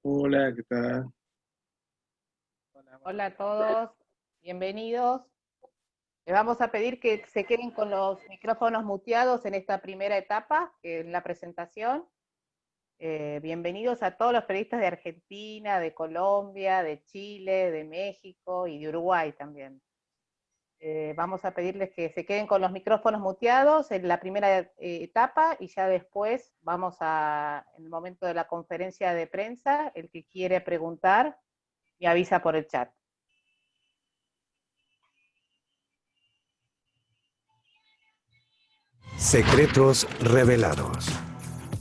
Hola, ¿qué tal? Hola, Hola a todos, bienvenidos. Les vamos a pedir que se queden con los micrófonos muteados en esta primera etapa, que es la presentación. Bienvenidos a todos los periodistas de Argentina, de Colombia, de Chile, de México y de Uruguay también. Vamos a pedirles que se queden con los micrófonos muteados en la primera etapa y ya después en el momento de la conferencia de prensa, el que quiere preguntar me avisa por el chat. Secretos revelados.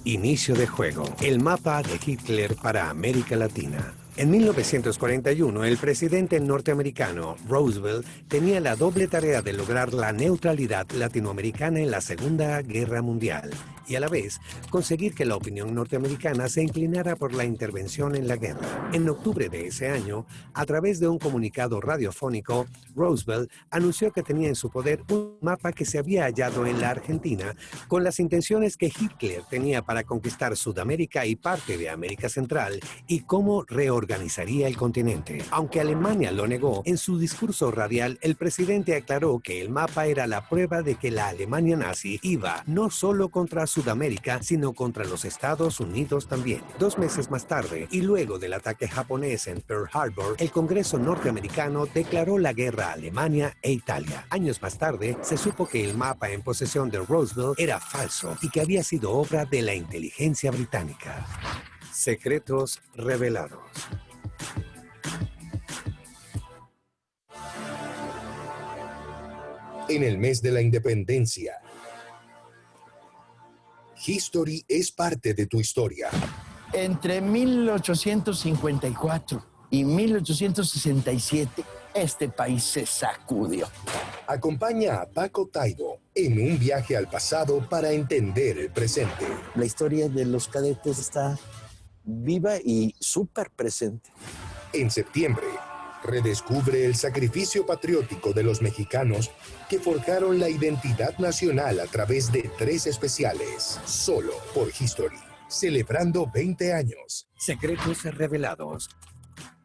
Inicio de juego. El mapa de Hitler para América Latina. En 1941, el presidente norteamericano Roosevelt tenía la doble tarea de lograr la neutralidad latinoamericana en la Segunda Guerra Mundial y a la vez conseguir que la opinión norteamericana se inclinara por la intervención en la guerra. En octubre de ese año, a través de un comunicado radiofónico, Roosevelt anunció que tenía en su poder un mapa que se había hallado en la Argentina con las intenciones que Hitler tenía para conquistar Sudamérica y parte de América Central y cómo reorganizaría el continente. Aunque Alemania lo negó, en su discurso radial el presidente aclaró que el mapa era la prueba de que la Alemania nazi iba no solo contra Sudamérica, sino contra los Estados Unidos también. 2 meses más tarde, y luego del ataque japonés en Pearl Harbor, el Congreso norteamericano declaró la guerra a Alemania e Italia. Años más tarde, se supo que el mapa en posesión de Roosevelt era falso y que había sido obra de la inteligencia británica. Secretos revelados. En el mes de la independencia, History es parte de tu historia. Entre 1854 y 1867, este país se sacudió. Acompaña a Paco Taibo en un viaje al pasado para entender el presente. La historia de los cadetes está viva y súper presente. En septiembre, redescubre el sacrificio patriótico de los mexicanos que forjaron la identidad nacional a través de 3 especiales, solo por History, celebrando 20 años. Secretos revelados.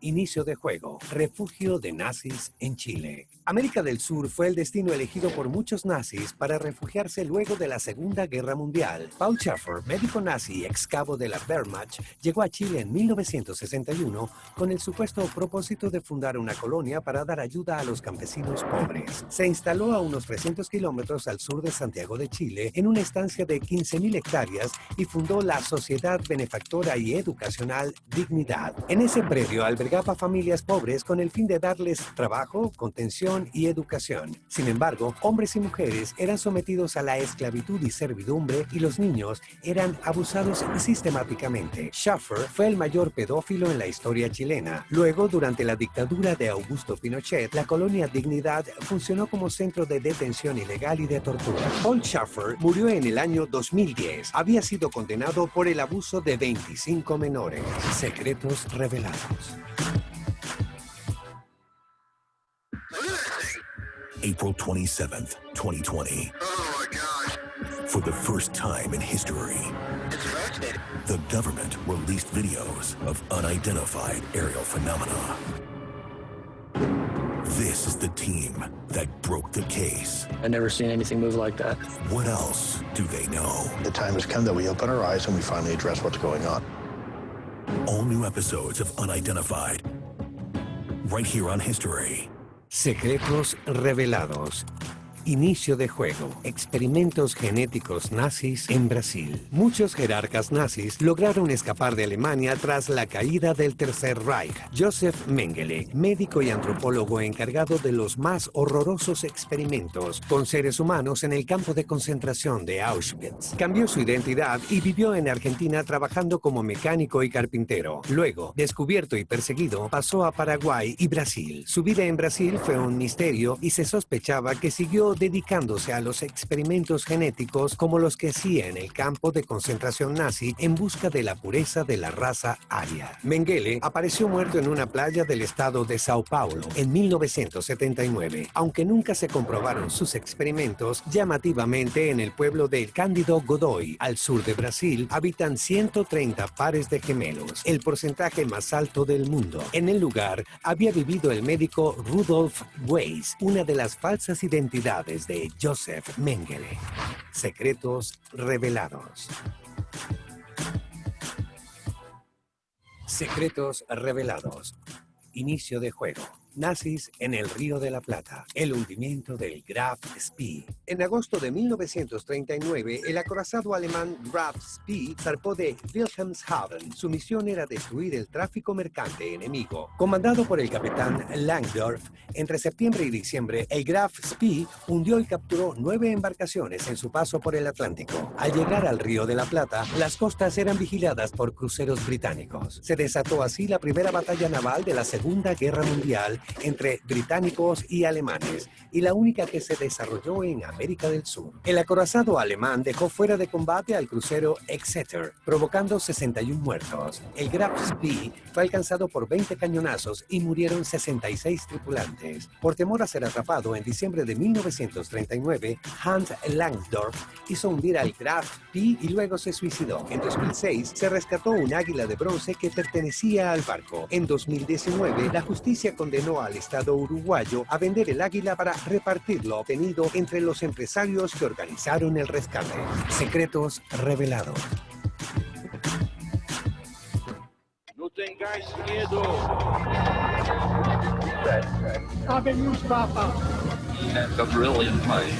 Inicio de juego. Refugio de nazis en Chile. América del Sur fue el destino elegido por muchos nazis para refugiarse luego de la Segunda Guerra Mundial. Paul Schaeffer, médico nazi y ex cabo de la Wehrmacht, llegó a Chile en 1961 con el supuesto propósito de fundar una colonia para dar ayuda a los campesinos pobres. Se instaló a unos 300 kilómetros al sur de Santiago de Chile en una estancia de 15.000 hectáreas y fundó la Sociedad Benefactora y Educacional Dignidad. En ese predio albergaba familias pobres con el fin de darles trabajo, contención y educación. Sin embargo, hombres y mujeres eran sometidos a la esclavitud y servidumbre y los niños eran abusados sistemáticamente. Schaeffer fue el mayor pedófilo en la historia chilena. Luego, durante la dictadura de Augusto Pinochet, la colonia Dignidad funcionó como centro de detención ilegal y de tortura. Paul Schaeffer murió en el año 2010. Había sido condenado por el abuso de 25 menores. Secretos revelados. April 27th, 2020. Oh my gosh. For the first time in history, It's fascinating. the government released videos of unidentified aerial phenomena. This is the team that broke the case. I've never seen anything move like that. What else do they know? The time has come that we open our eyes and we finally address what's going on. All new episodes of Unidentified, right here on History. Secretos revelados. Inicio de juego. Experimentos genéticos nazis en Brasil. Muchos jerarcas nazis lograron escapar de Alemania tras la caída del Tercer Reich. Joseph Mengele, médico y antropólogo encargado de los más horrorosos experimentos con seres humanos en el campo de concentración de Auschwitz, cambió su identidad y vivió en Argentina trabajando como mecánico y carpintero. Luego, descubierto y perseguido, pasó a Paraguay y Brasil. Su vida en Brasil fue un misterio y se sospechaba que siguió siguió dedicándose a los experimentos genéticos como los que hacía en el campo de concentración nazi en busca de la pureza de la raza aria. Mengele apareció muerto en una playa del estado de Sao Paulo en 1979, aunque nunca se comprobaron sus experimentos. Llamativamente, en el pueblo de Cândido Godoy, al sur de Brasil, habitan 130 pares de gemelos, el porcentaje más alto del mundo. En el lugar había vivido el médico Rudolf Weiss, una de las falsas identidades de Joseph Mengele. Secretos revelados. Secretos revelados. Inicio de juego. Nazis en el Río de la Plata. El hundimiento del Graf Spee. En agosto de 1939, el acorazado alemán Graf Spee zarpó de Wilhelmshaven. Su misión era destruir el tráfico mercante enemigo. Comandado por el capitán Langdorf, entre septiembre y diciembre, el Graf Spee hundió y capturó 9 embarcaciones en su paso por el Atlántico. Al llegar al Río de la Plata, las costas eran vigiladas por cruceros británicos. Se desató así la primera batalla naval de la Segunda Guerra Mundial entre británicos y alemanes, y la única que se desarrolló en América del Sur. El acorazado alemán dejó fuera de combate al crucero Exeter, provocando 61 muertos. El Graf Spee fue alcanzado por 20 cañonazos y murieron 66 tripulantes. Por temor a ser atrapado, en diciembre de 1939, Hans Langsdorff hizo hundir al Graf Spee y luego se suicidó. En 2006 se rescató un águila de bronce que pertenecía al barco. En 2019, la justicia condenó al Estado uruguayo a vender el águila para repartir lo obtenido entre los empresarios que organizaron el rescate. Secretos revelados. No tengáis miedo. Habemos papa. And the brilliant light.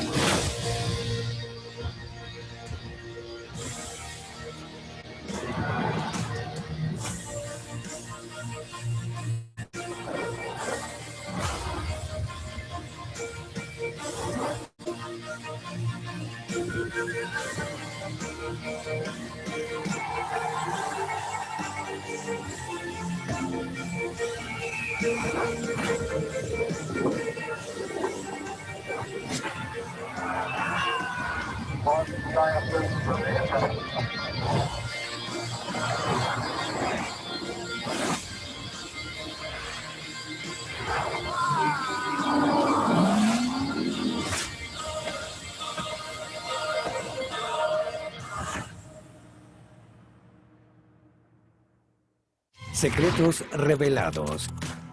Secretos revelados.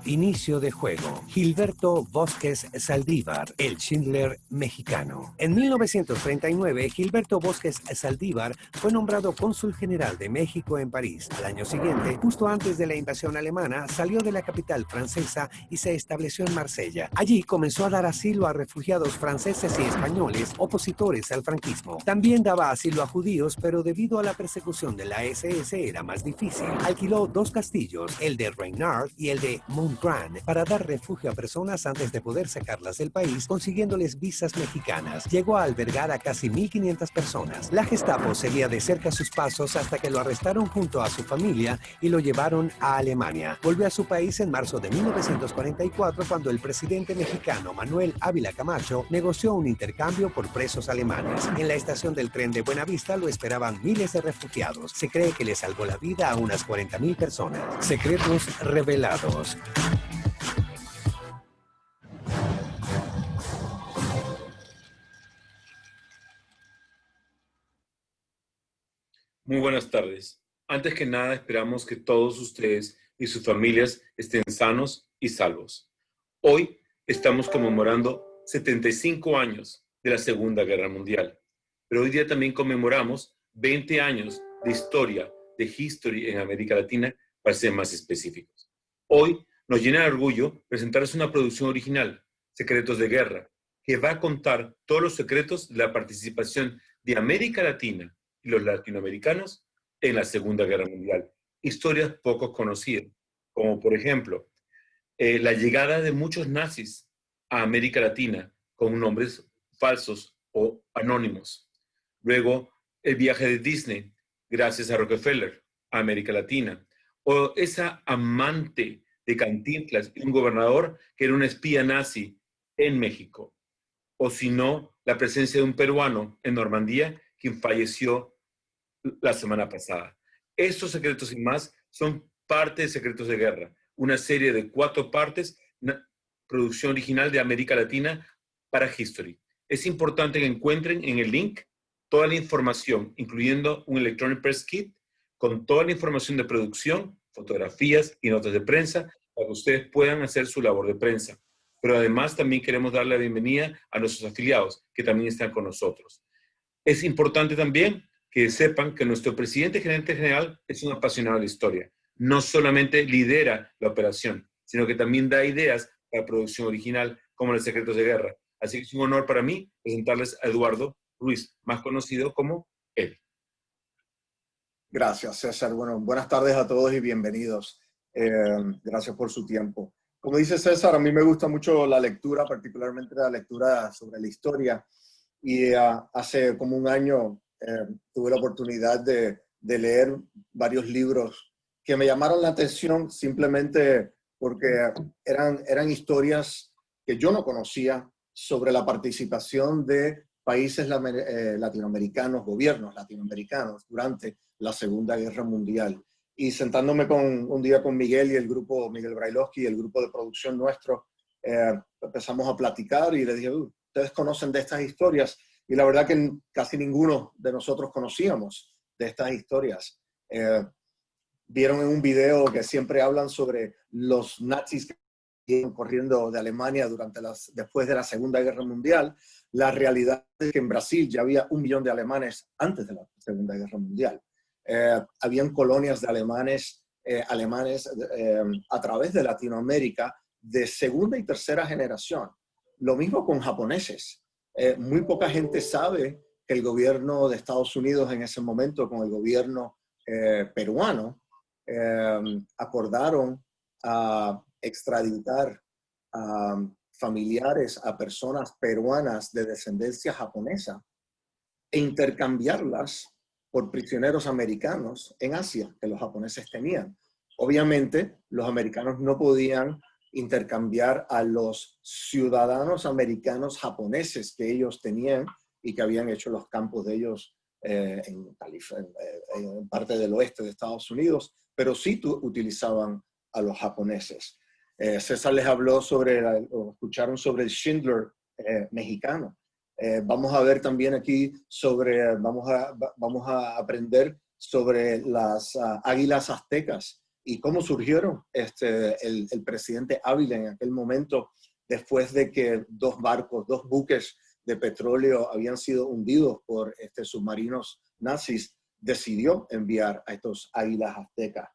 Inicio de juego. Gilberto Bosques Saldívar, el Schindler mexicano. En 1939, Gilberto Bosques Saldívar fue nombrado cónsul general de México en París. Al año siguiente, justo antes de la invasión alemana, salió de la capital francesa y se estableció en Marsella. Allí comenzó a dar asilo a refugiados franceses y españoles opositores al franquismo. También daba asilo a judíos, pero debido a la persecución de la SS era más difícil. Alquiló 2 castillos, el de Reynard y el de Montgrand, para dar refugio a personas antes de poder sacarlas del país, consiguiéndoles visas mexicanas. Llegó a albergar a casi 1.500 personas. La Gestapo seguía de cerca sus pasos hasta que lo arrestaron junto a su familia y lo llevaron a Alemania. Volvió a su país en marzo de 1944 cuando el presidente mexicano Manuel Ávila Camacho negoció un intercambio por presos alemanes. En la estación del tren de Buenavista lo esperaban miles de refugiados. Se cree que le salvó la vida a unas 40.000 personas. Secretos revelados. Muy buenas tardes. Antes que nada, esperamos que todos ustedes y sus familias estén sanos y salvos. Hoy estamos conmemorando 75 años de la Segunda Guerra Mundial, pero hoy día también conmemoramos 20 años de historia, de history en América Latina, para ser más específicos. Hoy nos llena de orgullo presentarles una producción original, Secretos de Guerra, que va a contar todos los secretos de la participación de América Latina y los latinoamericanos en la Segunda Guerra Mundial. Historias poco conocidas, como por ejemplo, la llegada de muchos nazis a América Latina con nombres falsos o anónimos. Luego, el viaje de Disney, gracias a Rockefeller, a América Latina. O esa amante de Cantinflas y un gobernador que era un espía nazi en México. o si no, la presencia de un peruano en Normandía, quien falleció la semana pasada. Estos secretos y más son parte de Secretos de Guerra, una serie de 4 partes, una producción original de América Latina para History. Es importante que encuentren en el link toda la información, incluyendo un Electronic Press Kit, con toda la información de producción, fotografías y notas de prensa, para que ustedes puedan hacer su labor de prensa. Pero además también queremos darle la bienvenida a nuestros afiliados, que también están con nosotros. Es importante también que sepan que nuestro presidente gerente general es un apasionado de la historia. No solamente lidera la operación, sino que también da ideas para producción original, como los Secretos de Guerra. Así que es un honor para mí presentarles a Eduardo Ruiz, más conocido como él. Gracias, César. Bueno, buenas tardes a todos y bienvenidos. Gracias por su tiempo. Como dice César, a mí me gusta mucho la lectura, particularmente la lectura sobre la historia. Y hace como un año tuve la oportunidad de leer varios libros que me llamaron la atención simplemente porque eran historias que yo no conocía sobre la participación de países latinoamericanos, gobiernos latinoamericanos durante la Segunda Guerra Mundial. Y sentándome un día con Miguel y el grupo, Miguel Brailovsky y el grupo de producción nuestro, empezamos a platicar y le dije, ¿ustedes conocen de estas historias? Y la verdad que casi ninguno de nosotros conocíamos de estas historias. Vieron en un video que siempre hablan sobre los nazis que iban corriendo de Alemania después de la Segunda Guerra Mundial. La realidad es que en Brasil ya había 1 millón de alemanes antes de la Segunda Guerra Mundial. Habían colonias de alemanes a través de Latinoamérica de segunda y tercera generación. Lo mismo con japoneses. Muy poca gente sabe que el gobierno de Estados Unidos en ese momento, con el gobierno peruano, acordaron a extraditar a familiares, a personas peruanas de descendencia japonesa e intercambiarlas por prisioneros americanos en Asia que los japoneses tenían. Obviamente, los americanos no podían intercambiar a los ciudadanos americanos japoneses que ellos tenían y que habían hecho los campos de ellos en parte del oeste de Estados Unidos, pero sí utilizaban a los japoneses. César les habló escucharon sobre el Schindler mexicano. Vamos a ver también aquí vamos a aprender sobre las águilas aztecas y cómo surgieron el presidente Ávila en aquel momento, después de que 2 buques de petróleo habían sido hundidos por submarinos nazis, decidió enviar a estos águilas aztecas.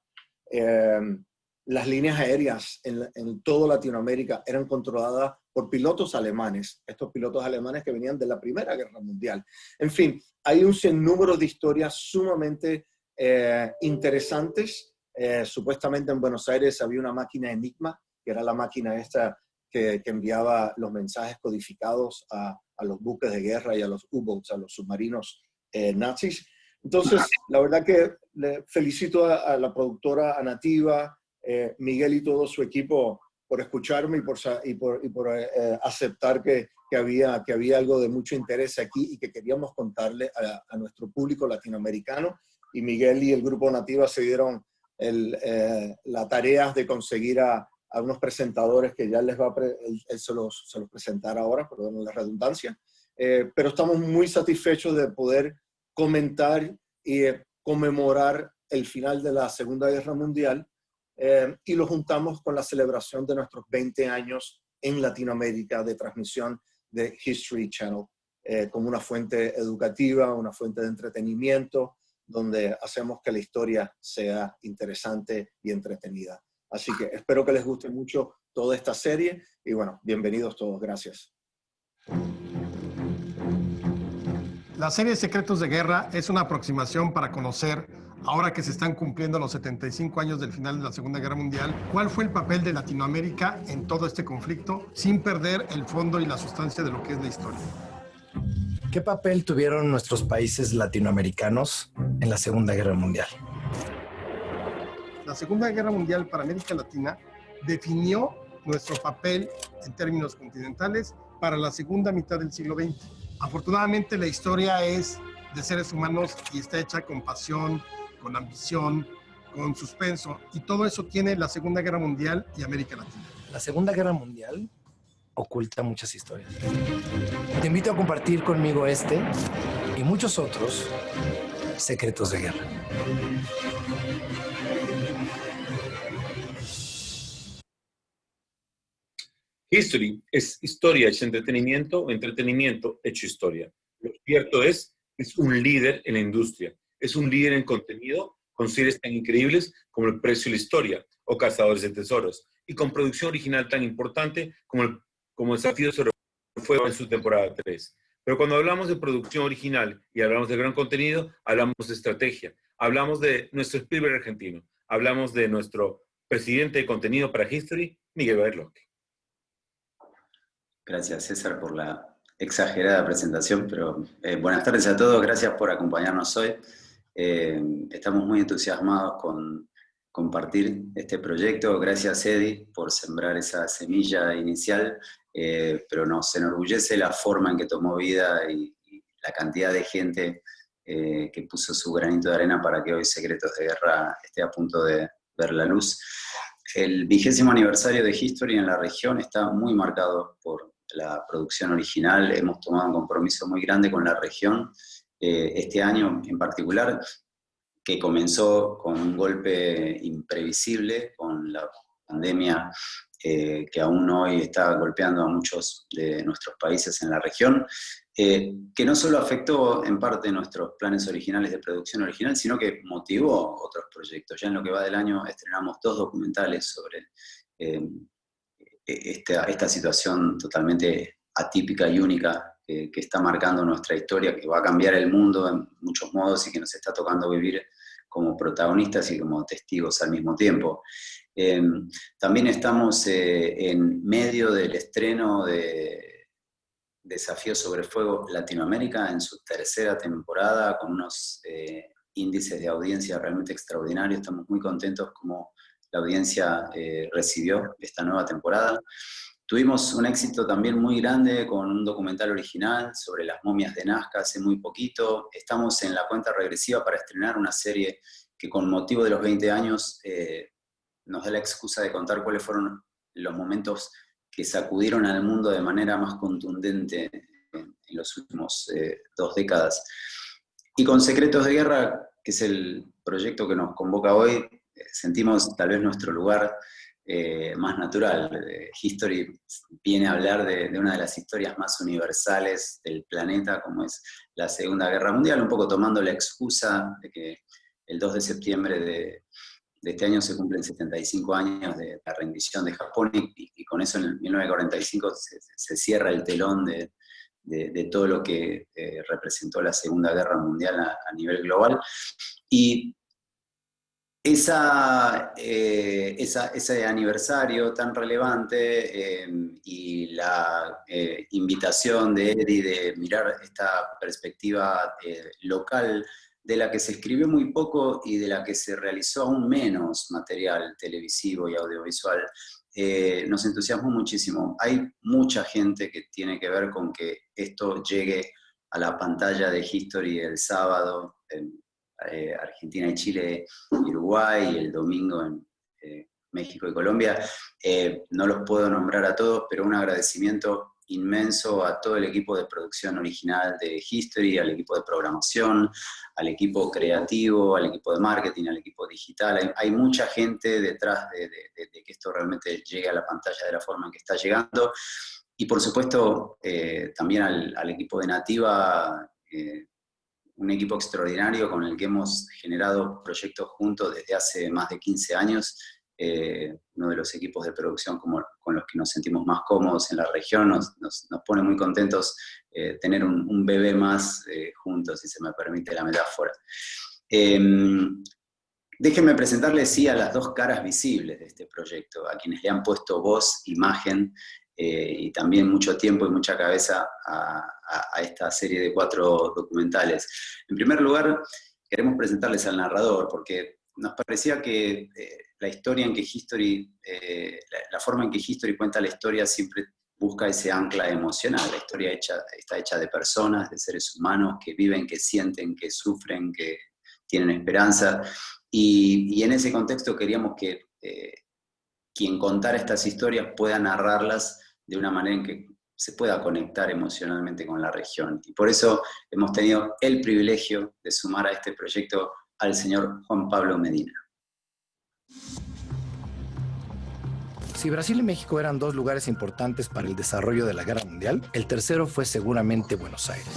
Las líneas aéreas en toda Latinoamérica eran controladas por pilotos alemanes, estos pilotos alemanes que venían de la Primera Guerra Mundial. En fin, hay un sinnúmero de historias sumamente interesantes. Supuestamente en Buenos Aires había una máquina Enigma, que era la máquina esta que enviaba los mensajes codificados a los buques de guerra y a los U-boats, a los submarinos nazis. Entonces, la verdad que le felicito a la productora, a Nativa, Miguel y todo su equipo por escucharme y por aceptar que había algo de mucho interés aquí y que queríamos contarle a nuestro público latinoamericano. Y Miguel y el grupo Nativa se dieron la tarea de conseguir a unos presentadores que ya él se los presentará ahora, perdón la redundancia. Pero estamos muy satisfechos de poder comentar y conmemorar el final de la Segunda Guerra Mundial. Y lo juntamos con la celebración de nuestros 20 años en Latinoamérica de transmisión de History Channel, como una fuente educativa, una fuente de entretenimiento, donde hacemos que la historia sea interesante y entretenida. Así que espero que les guste mucho toda esta serie y bueno, bienvenidos todos. Gracias. La serie Secretos de Guerra es una aproximación para conocer, ahora que se están cumpliendo los 75 años del final de la Segunda Guerra Mundial, cuál fue el papel de Latinoamérica en todo este conflicto, sin perder el fondo y la sustancia de lo que es la historia. ¿Qué papel tuvieron nuestros países latinoamericanos en la Segunda Guerra Mundial? La Segunda Guerra Mundial para América Latina definió nuestro papel en términos continentales para la segunda mitad del siglo XX. Afortunadamente, la historia es de seres humanos y está hecha con pasión, con ambición, con suspenso, y todo eso tiene la Segunda Guerra Mundial y América Latina. La Segunda Guerra Mundial oculta muchas historias. Te invito a compartir conmigo este y muchos otros secretos de guerra. History es historia hecha entretenimiento o entretenimiento hecho historia. Lo cierto es un líder en la industria. Es un líder en contenido con series tan increíbles como El Precio y la Historia o Cazadores de Tesoros, y con producción original tan importante como Desafío sobre Fuego en su temporada 3. Pero cuando hablamos de producción original y hablamos de gran contenido, hablamos de estrategia. Hablamos de nuestro Spielberg argentino. Hablamos de nuestro presidente de contenido para History, Miguel Berlocchi. Gracias, César, por la exagerada presentación, pero buenas tardes a todos, gracias por acompañarnos hoy. Estamos muy entusiasmados con compartir este proyecto. Gracias, Eddie, por sembrar esa semilla inicial, pero nos enorgullece la forma en que tomó vida y la cantidad de gente que puso su granito de arena para que hoy Secretos de Guerra esté a punto de ver la luz. El 20º aniversario de History en la región está muy marcado por la producción original. Hemos tomado un compromiso muy grande con la región este año en particular, que comenzó con un golpe imprevisible, con la pandemia que aún hoy está golpeando a muchos de nuestros países en la región, que no solo afectó en parte nuestros planes originales de producción original, sino que motivó otros proyectos. Ya en lo que va del año estrenamos 2 documentales sobre esta situación totalmente atípica y única que está marcando nuestra historia, que va a cambiar el mundo en muchos modos y que nos está tocando vivir como protagonistas y como testigos al mismo tiempo. También estamos en medio del estreno de Desafío sobre Fuego Latinoamérica en su 3ª temporada, con unos índices de audiencia realmente extraordinarios. Estamos muy contentos como la audiencia recibió esta nueva temporada. Tuvimos un éxito también muy grande con un documental original sobre las momias de Nazca hace muy poquito. Estamos en la cuenta regresiva para estrenar una serie que con motivo de los 20 años nos da la excusa de contar cuáles fueron los momentos que sacudieron al mundo de manera más contundente en los últimos 2 décadas. Y con Secretos de Guerra, que es el proyecto que nos convoca hoy, sentimos tal vez nuestro lugar más natural. History viene a hablar de una de las historias más universales del planeta, como es la Segunda Guerra Mundial, un poco tomando la excusa de que el 2 de septiembre de este año se cumplen 75 años de la rendición de Japón, y con eso en 1945 se cierra el telón de todo lo que representó la Segunda Guerra Mundial a nivel global. Y ese aniversario tan relevante y la invitación de Eddie de mirar esta perspectiva local, de la que se escribió muy poco y de la que se realizó aún menos material televisivo y audiovisual, nos entusiasmó muchísimo. Hay mucha gente que tiene que ver con que esto llegue a la pantalla de History el sábado, Argentina y Chile y Uruguay, y el domingo en México y Colombia. No los puedo nombrar a todos, pero un agradecimiento inmenso a todo el equipo de producción original de History, al equipo de programación, al equipo creativo, al equipo de marketing, al equipo digital. Hay mucha gente detrás de que esto realmente llegue a la pantalla de la forma en que está llegando. Y por supuesto también al equipo de Nativa, un equipo extraordinario con el que hemos generado proyectos juntos desde hace más de 15 años, uno de los equipos de producción con los que nos sentimos más cómodos en la región. Nos pone muy contentos tener un bebé más juntos, si se me permite la metáfora. Déjenme presentarles a las 2 caras visibles de este proyecto, a quienes le han puesto voz, imagen, y también mucho tiempo y mucha cabeza a esta serie de 4 documentales. En primer lugar, queremos presentarles al narrador, porque nos parecía que la historia en que History, la forma en que History cuenta la historia siempre busca ese ancla emocional. La historia está hecha de personas, de seres humanos que viven, que sienten, que sufren, que tienen esperanza. Y en ese contexto queríamos que quien contara estas historias pueda narrarlas de una manera en que se pueda conectar emocionalmente con la región. Y por eso hemos tenido el privilegio de sumar a este proyecto al señor Juan Pablo Medina. Si Brasil y México eran dos lugares importantes para el desarrollo de la Guerra Mundial, el tercero fue seguramente Buenos Aires.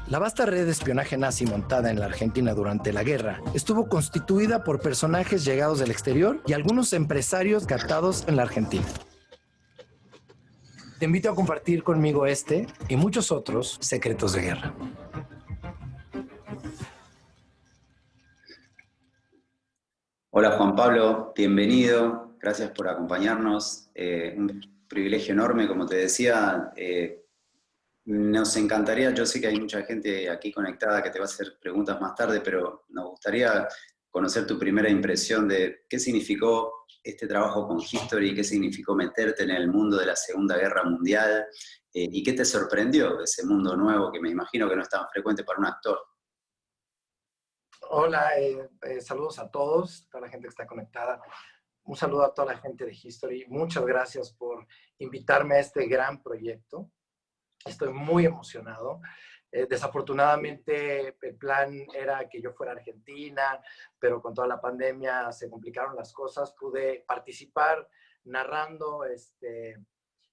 La vasta red de espionaje nazi montada en la Argentina durante la guerra estuvo constituida por personajes llegados del exterior y algunos empresarios captados en la Argentina. Te invito a compartir conmigo este y muchos otros secretos de guerra. Hola Juan Pablo, bienvenido, gracias por acompañarnos. Un privilegio enorme, como te decía. Nos encantaría, yo sé que hay mucha gente aquí conectada que te va a hacer preguntas más tarde, pero nos gustaría conocer tu primera impresión de qué significó este trabajo con History, qué significó meterte en el mundo de la Segunda Guerra Mundial, y qué te sorprendió de ese mundo nuevo que me imagino que no es tan frecuente para un actor. Hola, saludos a todos, toda la gente que está conectada. Un saludo a toda la gente de History. Muchas gracias por invitarme a este gran proyecto. Estoy muy emocionado. Desafortunadamente el plan era que yo fuera a Argentina, pero con toda la pandemia se complicaron las cosas. Pude participar narrando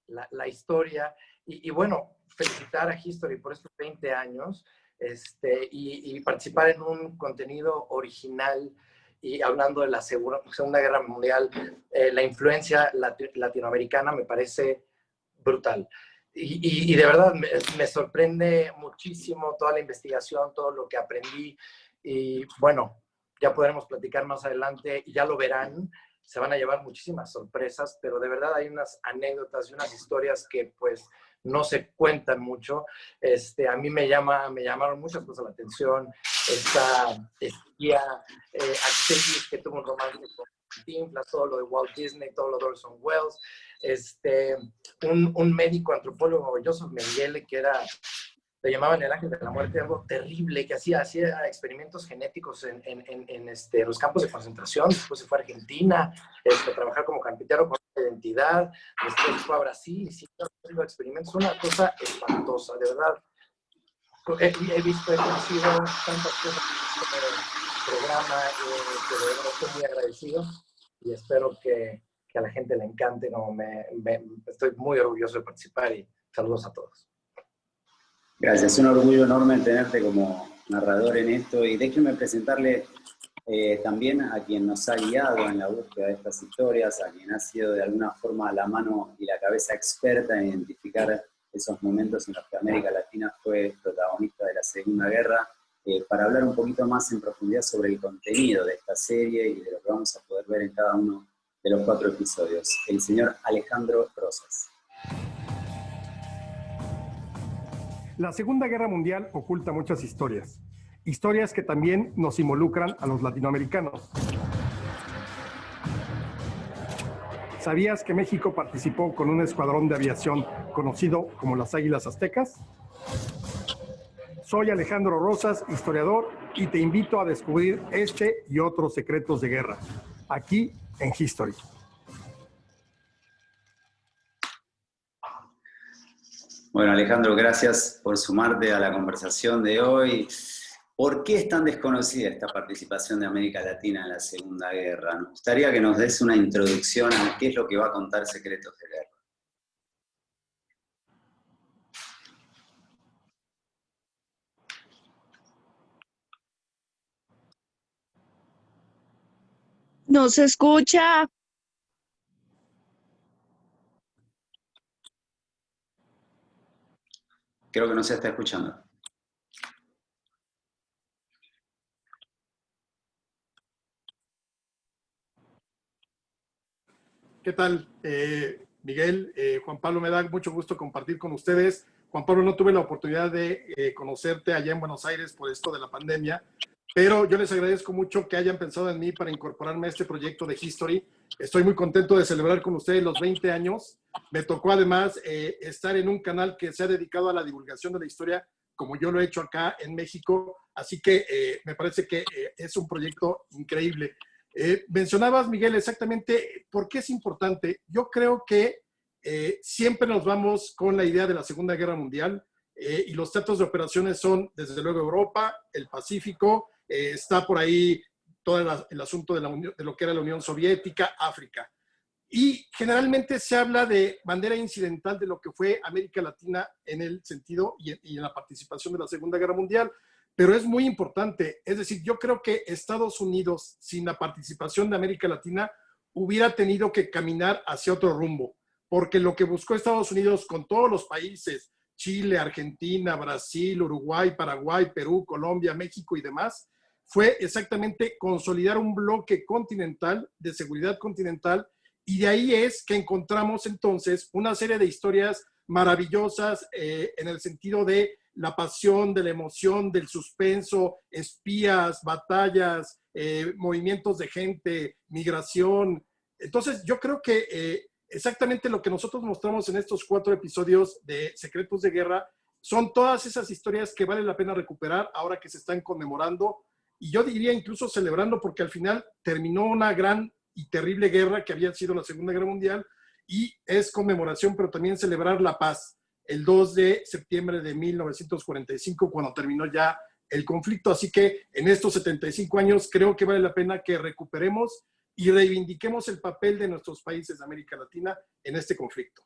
la historia y bueno, felicitar a History por estos 20 años y participar en un contenido original y hablando de la Segunda Guerra Mundial. La influencia latinoamericana me parece brutal. Y de verdad me sorprende muchísimo toda la investigación, todo lo que aprendí. Y bueno, ya podremos platicar más adelante y ya lo verán. Se van a llevar muchísimas sorpresas, pero de verdad hay unas anécdotas y unas historias que pues no se cuentan mucho. A mí me llamaron muchas cosas la atención. Esta espía actriz que tuvo un romance con Cantinflas, todo lo de Walt Disney, todo lo de Orson Welles. Un médico antropólogo, Joseph Mengele, que le llamaban el ángel de la muerte, algo terrible, que hacía experimentos genéticos en los campos de concentración. Después se fue a Argentina a trabajar como carpintero con identidad. Después fue a Brasil y siguió haciendo experimentos. Una cosa espantosa, de verdad. He conocido tantas cosas en este programa que de verdad estoy muy agradecido y espero que a la gente le encante. Estoy muy orgulloso de participar y saludos a todos. Gracias, es un orgullo enorme tenerte como narrador en esto y déjenme presentarle también a quien nos ha guiado en la búsqueda de estas historias, a quien ha sido de alguna forma la mano y la cabeza experta en identificar esos momentos en los que América Latina fue protagonista de la Segunda Guerra, para hablar un poquito más en profundidad sobre el contenido de esta serie y de lo que vamos a poder ver en cada uno de los 4 episodios. El señor Alejandro Rosas. La Segunda Guerra Mundial oculta muchas historias. Historias que también nos involucran a los latinoamericanos. ¿Sabías que México participó con un escuadrón de aviación conocido como las Águilas Aztecas? Soy Alejandro Rosas, historiador, y te invito a descubrir este y otros secretos de guerra, aquí en History. Bueno, Alejandro, gracias por sumarte a la conversación de hoy. ¿Por qué es tan desconocida esta participación de América Latina en la Segunda Guerra? Nos gustaría que nos des una introducción a qué es lo que va a contar Secretos de Guerra. No se escucha. Creo que no se está escuchando. ¿Qué tal, Miguel? Juan Pablo, me da mucho gusto compartir con ustedes. Juan Pablo, no tuve la oportunidad de conocerte allá en Buenos Aires por esto de la pandemia, pero yo les agradezco mucho que hayan pensado en mí para incorporarme a este proyecto de History. Estoy muy contento de celebrar con ustedes los 20 años Me tocó además estar en un canal que se ha dedicado a la divulgación de la historia, como yo lo he hecho acá en México, así que me parece que es un proyecto increíble. Mencionabas, Miguel, exactamente por qué es importante. Yo creo que siempre nos vamos con la idea de la Segunda Guerra Mundial y los teatros de operaciones son, desde luego, Europa, el Pacífico, está por ahí todo el asunto de lo que era la Unión Soviética, África. Y generalmente se habla de manera incidental de lo que fue América Latina en el sentido y en la participación de la Segunda Guerra Mundial, pero es muy importante. Es decir, yo creo que Estados Unidos, sin la participación de América Latina, hubiera tenido que caminar hacia otro rumbo, porque lo que buscó Estados Unidos con todos los países, Chile, Argentina, Brasil, Uruguay, Paraguay, Perú, Colombia, México y demás, fue exactamente consolidar un bloque continental, de seguridad continental, y de ahí es que encontramos entonces una serie de historias maravillosas en el sentido de la pasión, de la emoción, del suspenso, espías, batallas, movimientos de gente, migración. Entonces yo creo que exactamente lo que nosotros mostramos en estos 4 episodios de Secretos de Guerra son todas esas historias que vale la pena recuperar ahora que se están conmemorando, y yo diría incluso celebrando, porque al final terminó una gran y terrible guerra que había sido la Segunda Guerra Mundial, y es conmemoración, pero también celebrar la paz, el 2 de septiembre de 1945, cuando terminó ya el conflicto. Así que en estos 75 años creo que vale la pena que recuperemos y reivindiquemos el papel de nuestros países de América Latina en este conflicto.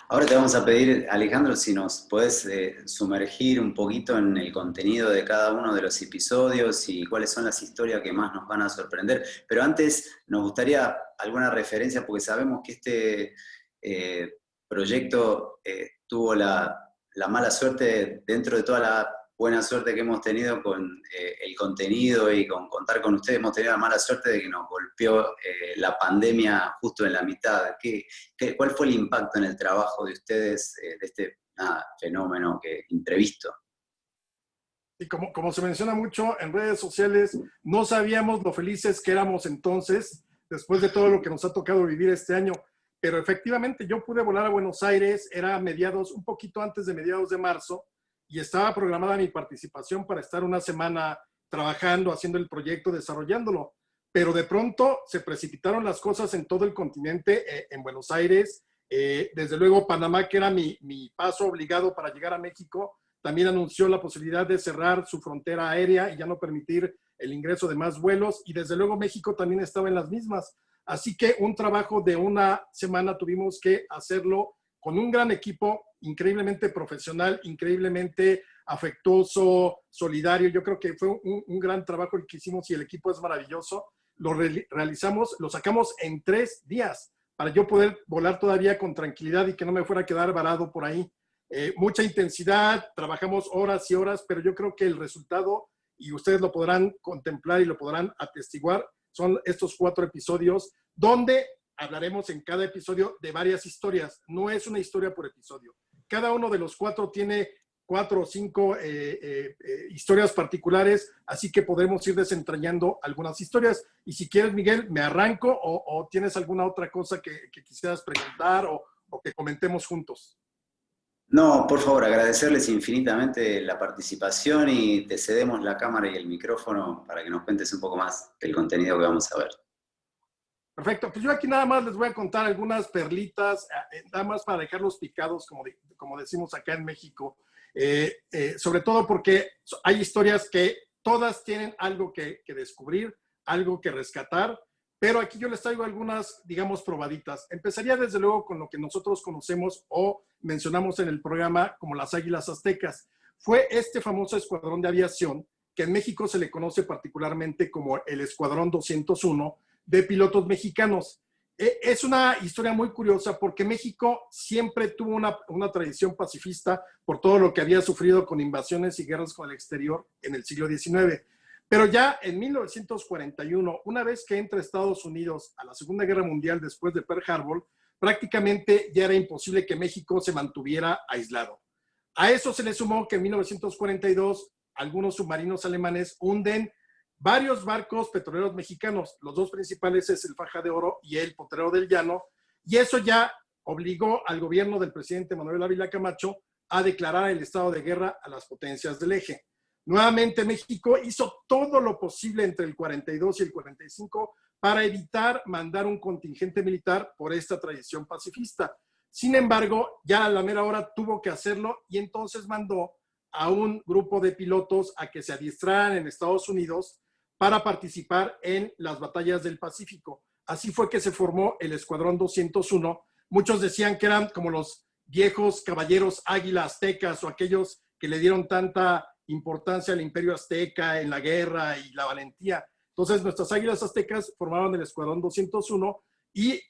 Ahora te vamos a pedir, Alejandro, si nos puedes sumergir un poquito en el contenido de cada uno de los episodios y cuáles son las historias que más nos van a sorprender. Pero antes nos gustaría alguna referencia, porque sabemos que este proyecto tuvo la mala suerte, dentro de toda la buena suerte que hemos tenido con el contenido y con contar con ustedes, hemos tenido la mala suerte de que nos golpeó la pandemia justo en la mitad. ¿Cuál fue el impacto en el trabajo de ustedes de este fenómeno imprevisto? Y como se menciona mucho en redes sociales, no sabíamos lo felices que éramos entonces, después de todo lo que nos ha tocado vivir este año. Pero efectivamente yo pude volar a Buenos Aires, era un poquito antes de mediados de marzo, y estaba programada mi participación para estar una semana trabajando, haciendo el proyecto, desarrollándolo. Pero de pronto se precipitaron las cosas en todo el continente, en Buenos Aires. Desde luego Panamá, que era mi paso obligado para llegar a México, también anunció la posibilidad de cerrar su frontera aérea y ya no permitir el ingreso de más vuelos. Y desde luego México también estaba en las mismas. Así que un trabajo de una semana tuvimos que hacerlo con un gran equipo, increíblemente profesional, increíblemente afectuoso, solidario. Yo creo que fue un gran trabajo el que hicimos y el equipo es maravilloso. Lo realizamos, lo sacamos en 3 días para yo poder volar todavía con tranquilidad y que no me fuera a quedar varado por ahí. Mucha intensidad, trabajamos horas y horas, pero yo creo que el resultado, y ustedes lo podrán contemplar y lo podrán atestiguar, son estos 4 episodios donde hablaremos en cada episodio de varias historias. No es una historia por episodio. Cada uno de los 4 tiene 4 o 5 historias particulares, así que podremos ir desentrañando algunas historias. Y si quieres, Miguel, me arranco o tienes alguna otra cosa que quisieras preguntar o que comentemos juntos. No, por favor, agradecerles infinitamente la participación y te cedemos la cámara y el micrófono para que nos cuentes un poco más del contenido que vamos a ver. Perfecto, pues yo aquí nada más les voy a contar algunas perlitas, nada más para dejarlos picados, como decimos acá en México, sobre todo porque hay historias que todas tienen algo que descubrir, algo que rescatar, pero aquí yo les traigo algunas, digamos, probaditas. Empezaría desde luego con lo que nosotros conocemos o mencionamos en el programa como las Águilas Aztecas. Fue este famoso escuadrón de aviación que en México se le conoce particularmente como el Escuadrón 201, de pilotos mexicanos. Es una historia muy curiosa porque México siempre tuvo una tradición pacifista por todo lo que había sufrido con invasiones y guerras con el exterior en el siglo XIX. Pero ya en 1941, una vez que entra Estados Unidos a la Segunda Guerra Mundial después de Pearl Harbor, prácticamente ya era imposible que México se mantuviera aislado. A eso se le sumó que en 1942 algunos submarinos alemanes hunden varios barcos petroleros mexicanos. Los 2 principales es el Faja de Oro y el Potrero del Llano, y eso ya obligó al gobierno del presidente Manuel Ávila Camacho a declarar el estado de guerra a las potencias del eje. Nuevamente México hizo todo lo posible entre el 42 y el 45 para evitar mandar un contingente militar por esta tradición pacifista. Sin embargo, ya a la mera hora tuvo que hacerlo y entonces mandó a un grupo de pilotos a que se adiestraran en Estados Unidos para participar en las batallas del Pacífico. Así fue que se formó el Escuadrón 201. Muchos decían que eran como los viejos caballeros águila aztecas o aquellos que le dieron tanta importancia al imperio azteca en la guerra y la valentía. Entonces nuestras águilas aztecas formaron el Escuadrón 201 y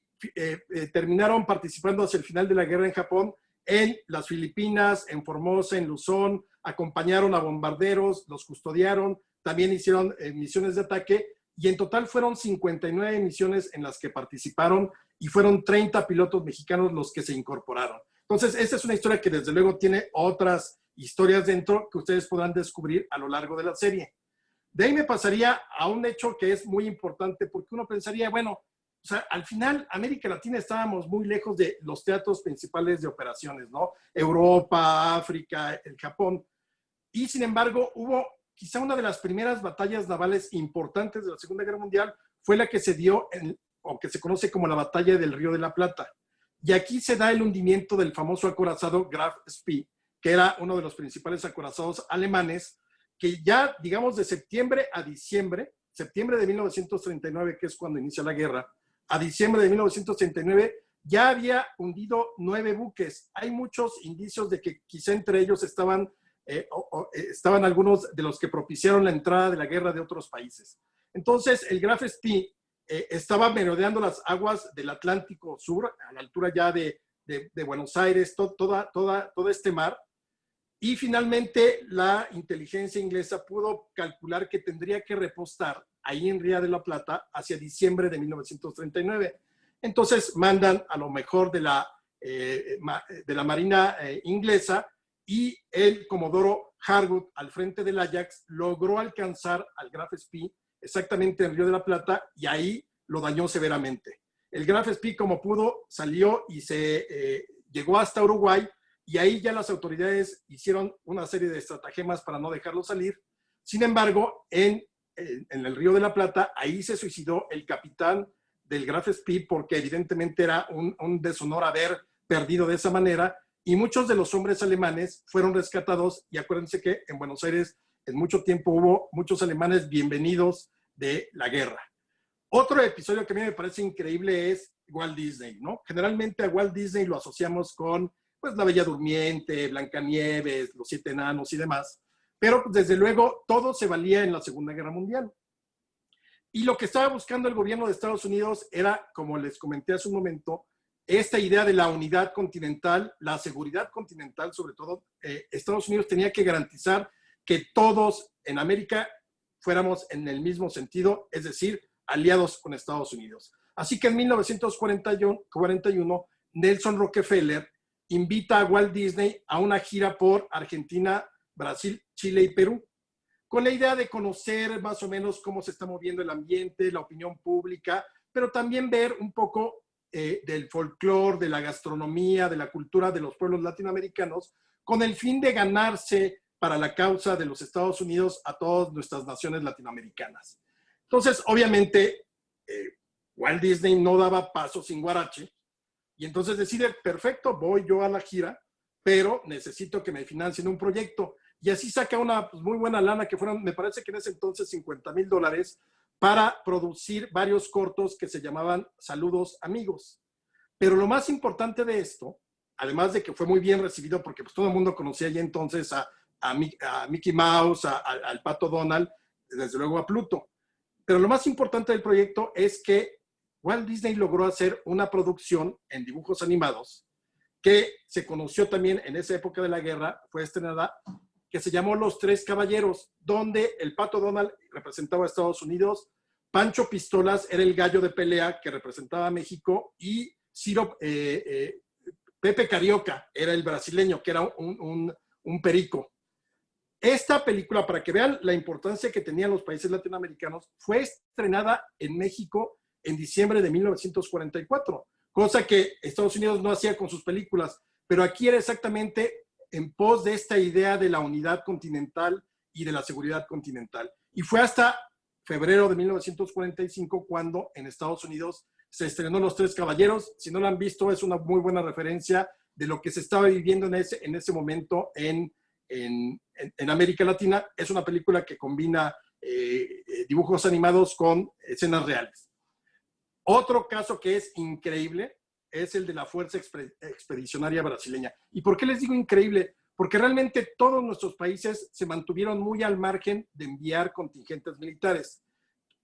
terminaron participando hacia el final de la guerra en Japón, en las Filipinas, en Formosa, en Luzón, acompañaron a bombarderos, los custodiaron, también hicieron misiones de ataque y en total fueron 59 misiones en las que participaron y fueron 30 pilotos mexicanos los que se incorporaron. Entonces, esta es una historia que desde luego tiene otras historias dentro que ustedes podrán descubrir a lo largo de la serie. De ahí me pasaría a un hecho que es muy importante porque uno pensaría, bueno, o sea, al final, América Latina estábamos muy lejos de los teatros principales de operaciones, ¿no? Europa, África, el Japón. Y sin embargo, hubo quizá una de las primeras batallas navales importantes de la Segunda Guerra Mundial, fue la que se dio, o que se conoce como la Batalla del Río de la Plata. Y aquí se da el hundimiento del famoso acorazado Graf Spee, que era uno de los principales acorazados alemanes, que ya, digamos, de septiembre a diciembre, septiembre de 1939, que es cuando inicia la guerra, a diciembre de 1939, ya había hundido 9 buques. Hay muchos indicios de que quizá entre ellos estaban algunos de los que propiciaron la entrada de la guerra de otros países. Entonces, el Graf Spee estaba merodeando las aguas del Atlántico Sur, a la altura ya de Buenos Aires, todo este mar, y finalmente la inteligencia inglesa pudo calcular que tendría que repostar ahí en Río de la Plata hacia diciembre de 1939. Entonces mandan a lo mejor de la Marina inglesa y el comodoro Harwood al frente del Ajax logró alcanzar al Graf Spee exactamente en Río de la Plata y ahí lo dañó severamente. El Graf Spee como pudo salió y se llegó hasta Uruguay y ahí ya las autoridades hicieron una serie de estratagemas para no dejarlo salir. Sin embargo, en el Río de la Plata, ahí se suicidó el capitán del Graf Spee porque evidentemente era un deshonor haber perdido de esa manera y muchos de los hombres alemanes fueron rescatados y acuérdense que en Buenos Aires en mucho tiempo hubo muchos alemanes bienvenidos de la guerra. Otro episodio que a mí me parece increíble es Walt Disney, ¿no? Generalmente a Walt Disney lo asociamos con pues La Bella Durmiente, Blancanieves, Los 7 Enanos y demás. Pero desde luego todo se valía en la Segunda Guerra Mundial. Y lo que estaba buscando el gobierno de Estados Unidos era, como les comenté hace un momento, esta idea de la unidad continental, la seguridad continental, sobre todo. Estados Unidos tenía que garantizar que todos en América fuéramos en el mismo sentido, es decir, aliados con Estados Unidos. Así que en 1941, Nelson Rockefeller invita a Walt Disney a una gira por Argentina, Brasil, Chile y Perú, con la idea de conocer más o menos cómo se está moviendo el ambiente, la opinión pública, pero también ver un poco del folclore, de la gastronomía, de la cultura de los pueblos latinoamericanos, con el fin de ganarse para la causa de los Estados Unidos a todas nuestras naciones latinoamericanas. Entonces, obviamente, Walt Disney no daba paso sin guarache, y entonces decide, perfecto, voy yo a la gira, pero necesito que me financien un proyecto. Y así saca una pues, muy buena lana, que fueron, me parece que en ese entonces, $50,000 para producir varios cortos que se llamaban Saludos Amigos. Pero lo más importante de esto, además de que fue muy bien recibido, porque pues, todo el mundo conocía ya entonces a Mickey Mouse, al Pato Donald, desde luego a Pluto. Pero lo más importante del proyecto es que Walt Disney logró hacer una producción en dibujos animados que se conoció también en esa época de la guerra, fue estrenada, que se llamó Los Tres Caballeros, donde el Pato Donald representaba a Estados Unidos, Pancho Pistolas era el gallo de pelea que representaba a México y Pepe Carioca era el brasileño, que era un perico. Esta película, para que vean la importancia que tenían los países latinoamericanos, fue estrenada en México en diciembre de 1944. cosa que Estados Unidos no hacía con sus películas, pero aquí era exactamente en pos de esta idea de la unidad continental y de la seguridad continental. Y fue hasta febrero de 1945 cuando en Estados Unidos se estrenó Los Tres Caballeros. Si no lo han visto, es una muy buena referencia de lo que se estaba viviendo en ese momento en América Latina. Es una película que combina dibujos animados con escenas reales. Otro caso que es increíble es el de la Fuerza Expedicionaria Brasileña. ¿Y por qué les digo increíble? Porque realmente todos nuestros países se mantuvieron muy al margen de enviar contingentes militares.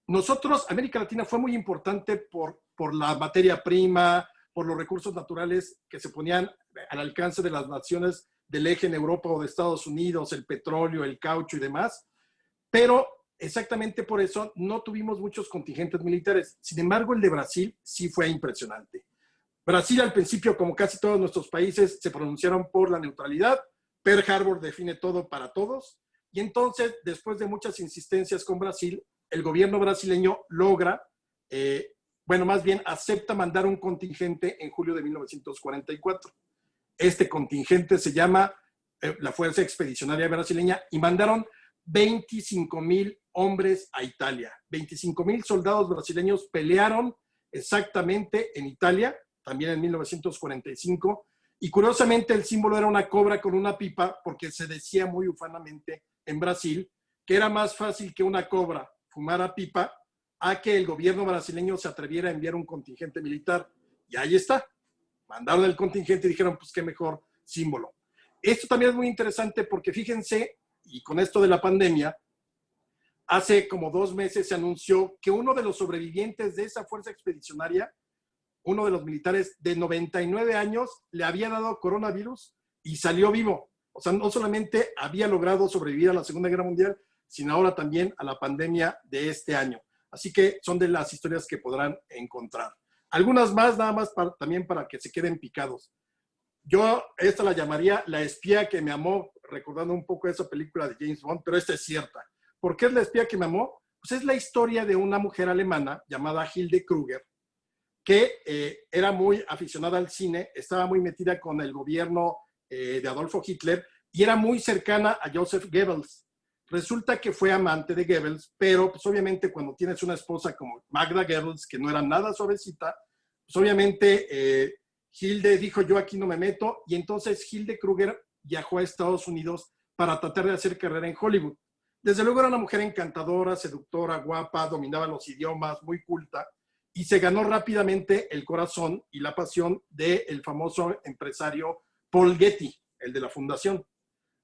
Nosotros, América Latina fue muy importante por la materia prima, por los recursos naturales que se ponían al alcance de las naciones del eje en Europa o de Estados Unidos, el petróleo, el caucho y demás, pero exactamente por eso no tuvimos muchos contingentes militares. Sin embargo, el de Brasil sí fue impresionante. Brasil al principio, como casi todos nuestros países, se pronunciaron por la neutralidad. Pearl Harbor define todo para todos. Y entonces, después de muchas insistencias con Brasil, el gobierno brasileño logra, más bien acepta mandar un contingente en julio de 1944. Este contingente se llama la Fuerza Expedicionaria Brasileña y mandaron 25,000 hombres a Italia. 25,000 soldados brasileños pelearon exactamente en Italia, también en 1945, y curiosamente el símbolo era una cobra con una pipa, porque se decía muy ufanamente en Brasil que era más fácil que una cobra fumara pipa a que el gobierno brasileño se atreviera a enviar un contingente militar. Y ahí está. Mandaron el contingente y dijeron, pues qué mejor símbolo. Esto también es muy interesante porque fíjense, y con esto de la pandemia, hace como 2 meses se anunció que uno de los sobrevivientes de esa fuerza expedicionaria, uno de los militares de 99 años, le había dado coronavirus y salió vivo. O sea, no solamente había logrado sobrevivir a la Segunda Guerra Mundial, sino ahora también a la pandemia de este año. Así que son de las historias que podrán encontrar. Algunas más, nada más también para que se queden picados. Yo esta la llamaría La espía que me amó, recordando un poco esa película de James Bond, pero esta es cierta. ¿Por qué es La espía que me amó? Pues es la historia de una mujer alemana llamada Hilde Kruger, que era muy aficionada al cine, estaba muy metida con el gobierno de Adolfo Hitler y era muy cercana a Joseph Goebbels. Resulta que fue amante de Goebbels, pero pues obviamente cuando tienes una esposa como Magda Goebbels, que no era nada suavecita, pues obviamente Hilde dijo, yo aquí no me meto, y entonces Hilde Kruger viajó a Estados Unidos para tratar de hacer carrera en Hollywood. Desde luego era una mujer encantadora, seductora, guapa, dominaba los idiomas, muy culta, y se ganó rápidamente el corazón y la pasión del famoso empresario Paul Getty, el de la fundación.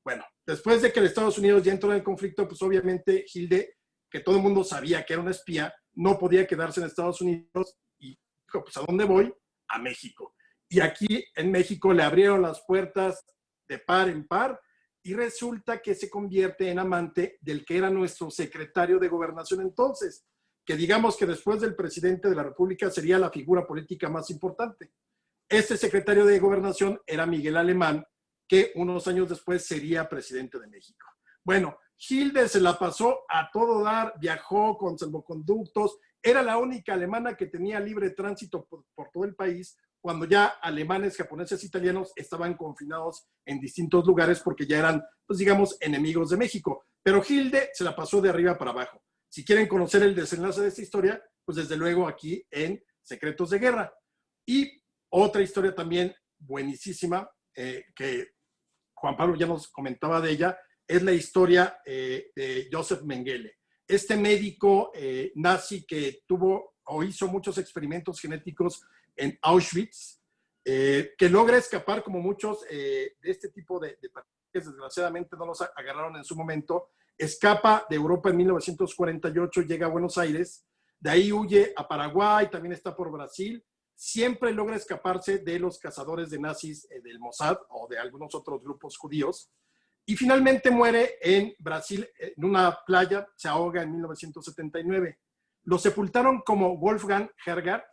Bueno, después de que los Estados Unidos ya entró en el conflicto, pues obviamente Hilde, que todo el mundo sabía que era una espía, no podía quedarse en Estados Unidos y dijo, pues ¿a dónde voy? A México. Y aquí en México le abrieron las puertas de par en par y resulta que se convierte en amante del que era nuestro secretario de Gobernación entonces, que digamos que después del presidente de la República sería la figura política más importante. Este secretario de Gobernación era Miguel Alemán, que unos años después sería presidente de México. Bueno, Hilde se la pasó a todo dar, viajó con salvoconductos, era la única alemana que tenía libre tránsito por todo el país, cuando ya alemanes, japoneses, italianos estaban confinados en distintos lugares porque ya eran, pues digamos, enemigos de México. Pero Hilde se la pasó de arriba para abajo. Si quieren conocer el desenlace de esta historia, pues desde luego aquí en Secretos de Guerra. Y otra historia también buenísima, que Juan Pablo ya nos comentaba de ella, es la historia de Joseph Mengele. Este médico nazi que tuvo o hizo muchos experimentos genéticos en Auschwitz, que logra escapar como muchos de este tipo de personas que desgraciadamente no los agarraron en su momento, escapa de Europa en 1948, llega a Buenos Aires, de ahí huye a Paraguay, también está por Brasil, siempre logra escaparse de los cazadores de nazis del Mossad o de algunos otros grupos judíos, y finalmente muere en Brasil, en una playa, se ahoga en 1979. Lo sepultaron como Wolfgang Hergar,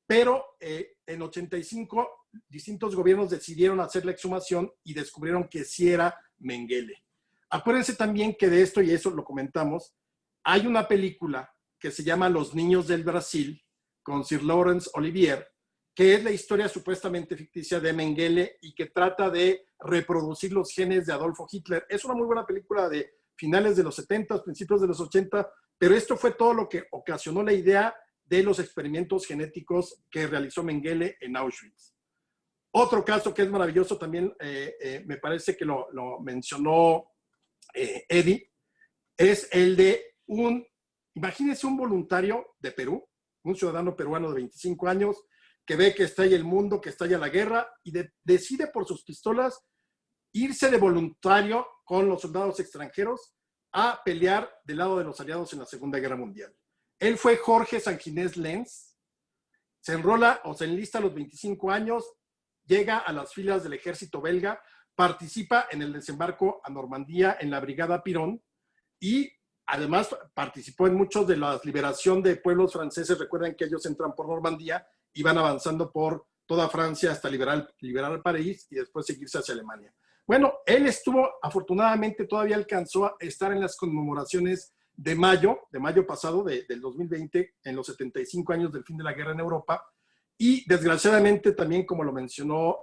pero en 85 distintos gobiernos decidieron hacer la exhumación y descubrieron que sí era Mengele. Acuérdense también que de esto, y eso lo comentamos, hay una película que se llama Los Niños del Brasil, con Sir Laurence Olivier, que es la historia supuestamente ficticia de Mengele y que trata de reproducir los genes de Adolfo Hitler. Es una muy buena película de finales de los 70, principios de los 80, pero esto fue todo lo que ocasionó la idea de los experimentos genéticos que realizó Mengele en Auschwitz. Otro caso que es maravilloso también, me parece que lo mencionó Eddie, es el de imagínense un voluntario de Perú, un ciudadano peruano de 25 años, que ve que estalla el mundo, que estalla la guerra, y decide por sus pistolas irse de voluntario con los soldados extranjeros a pelear del lado de los aliados en la Segunda Guerra Mundial. Él fue Jorge Sanginés Lenz, se enrola o se enlista a los 25 años, llega a las filas del ejército belga, participa en el desembarco a Normandía en la Brigada Pirón y además participó en muchos de la liberación de pueblos franceses. Recuerden que ellos entran por Normandía y van avanzando por toda Francia hasta liberar París y después seguirse hacia Alemania. Bueno, él estuvo, afortunadamente todavía alcanzó a estar en las conmemoraciones de mayo pasado, del 2020, en los 75 años del fin de la guerra en Europa. Y desgraciadamente también, como lo mencionó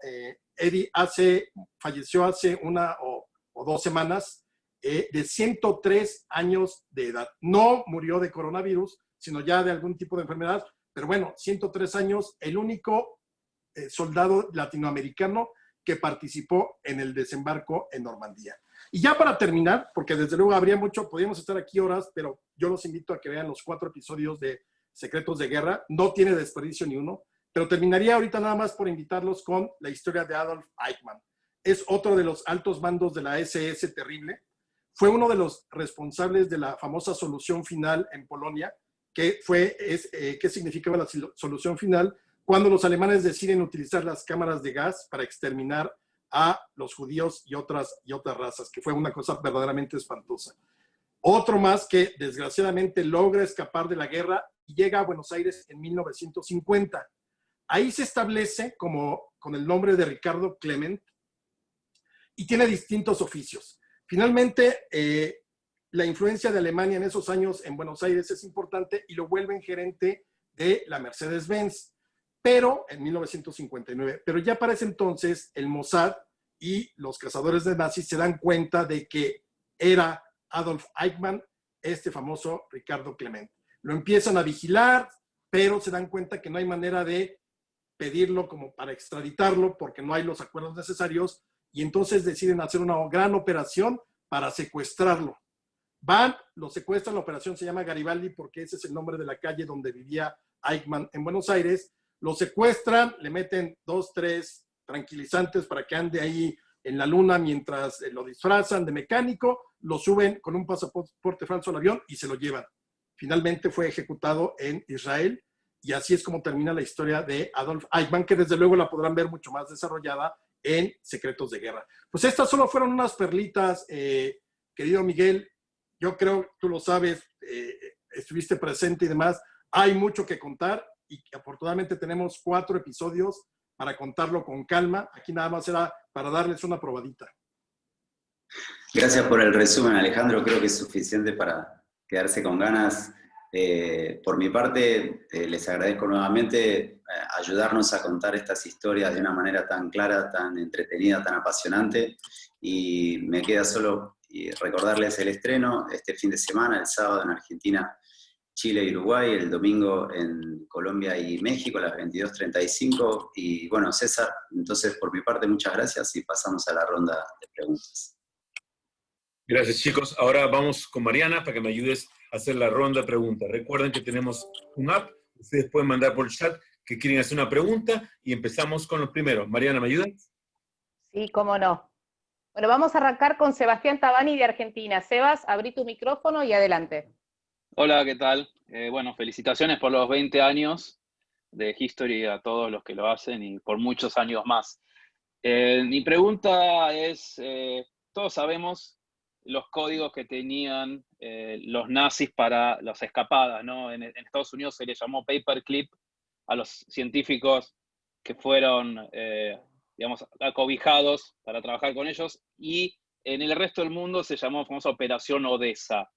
Eddie, falleció hace una o 2 semanas, de 103 años de edad. No murió de coronavirus, sino ya de algún tipo de enfermedad, pero bueno, 103 años, el único soldado latinoamericano que participó en el desembarco en Normandía. Y ya para terminar, porque desde luego habría mucho, podríamos estar aquí horas, pero yo los invito a que vean los 4 episodios de Secretos de Guerra, no tiene desperdicio ni uno, pero terminaría ahorita nada más por invitarlos con la historia de Adolf Eichmann. Es otro de los altos mandos de la SS terrible, fue uno de los responsables de la famosa solución final en Polonia, ¿qué significaba la solución final? Cuando los alemanes deciden utilizar las cámaras de gas para exterminar a los judíos y otras razas, que fue una cosa verdaderamente espantosa. Otro más que desgraciadamente logra escapar de la guerra y llega a Buenos Aires en 1950. Ahí se establece con el nombre de Ricardo Clement y tiene distintos oficios. Finalmente, la influencia de Alemania en esos años en Buenos Aires es importante y lo vuelven gerente de la Mercedes-Benz, pero en 1959. Pero ya para ese entonces el Mossad y los cazadores de nazis se dan cuenta de que era Adolf Eichmann, este famoso Ricardo Clement. Lo empiezan a vigilar, pero se dan cuenta que no hay manera de pedirlo como para extraditarlo porque no hay los acuerdos necesarios y entonces deciden hacer una gran operación para secuestrarlo. Lo secuestran, la operación se llama Garibaldi porque ese es el nombre de la calle donde vivía Eichmann en Buenos Aires. Lo secuestran, le meten 2, 3 tranquilizantes para que ande ahí en la luna mientras lo disfrazan de mecánico, lo suben con un pasaporte falso al avión y se lo llevan. Finalmente fue ejecutado en Israel y así es como termina la historia de Adolf Eichmann, que desde luego la podrán ver mucho más desarrollada en Secretos de Guerra. Pues estas solo fueron unas perlitas, querido Miguel, yo creo, tú lo sabes, estuviste presente y demás, hay mucho que contar y afortunadamente tenemos 4 episodios para contarlo con calma. Aquí nada más era para darles una probadita. Gracias por el resumen, Alejandro, creo que es suficiente para quedarse con ganas. Por mi parte, les agradezco nuevamente ayudarnos a contar estas historias de una manera tan clara, tan entretenida, tan apasionante. Y me queda solo recordarles el estreno este fin de semana, el sábado en Argentina, Chile y Uruguay, el domingo en Colombia y México a las 22:35. Y bueno, César, entonces por mi parte muchas gracias y pasamos a la ronda de preguntas. Gracias, chicos. Ahora vamos con Mariana para que me ayudes a hacer la ronda de preguntas. Recuerden que tenemos un app, ustedes pueden mandar por el chat que quieren hacer una pregunta y empezamos con los primeros. Mariana, ¿me ayudas? Sí, cómo no. Bueno, vamos a arrancar con Sebastián Tabani de Argentina. Sebas, abrí tu micrófono y adelante. Hola, ¿qué tal? Bueno, felicitaciones por los 20 años de History a todos los que lo hacen y por muchos años más. Mi pregunta es, todos sabemos los códigos que tenían los nazis para las escapadas, ¿no? En Estados Unidos se les llamó paperclip a los científicos que fueron, digamos, acobijados para trabajar con ellos, y en el resto del mundo se llamó famosa Operación Odessa.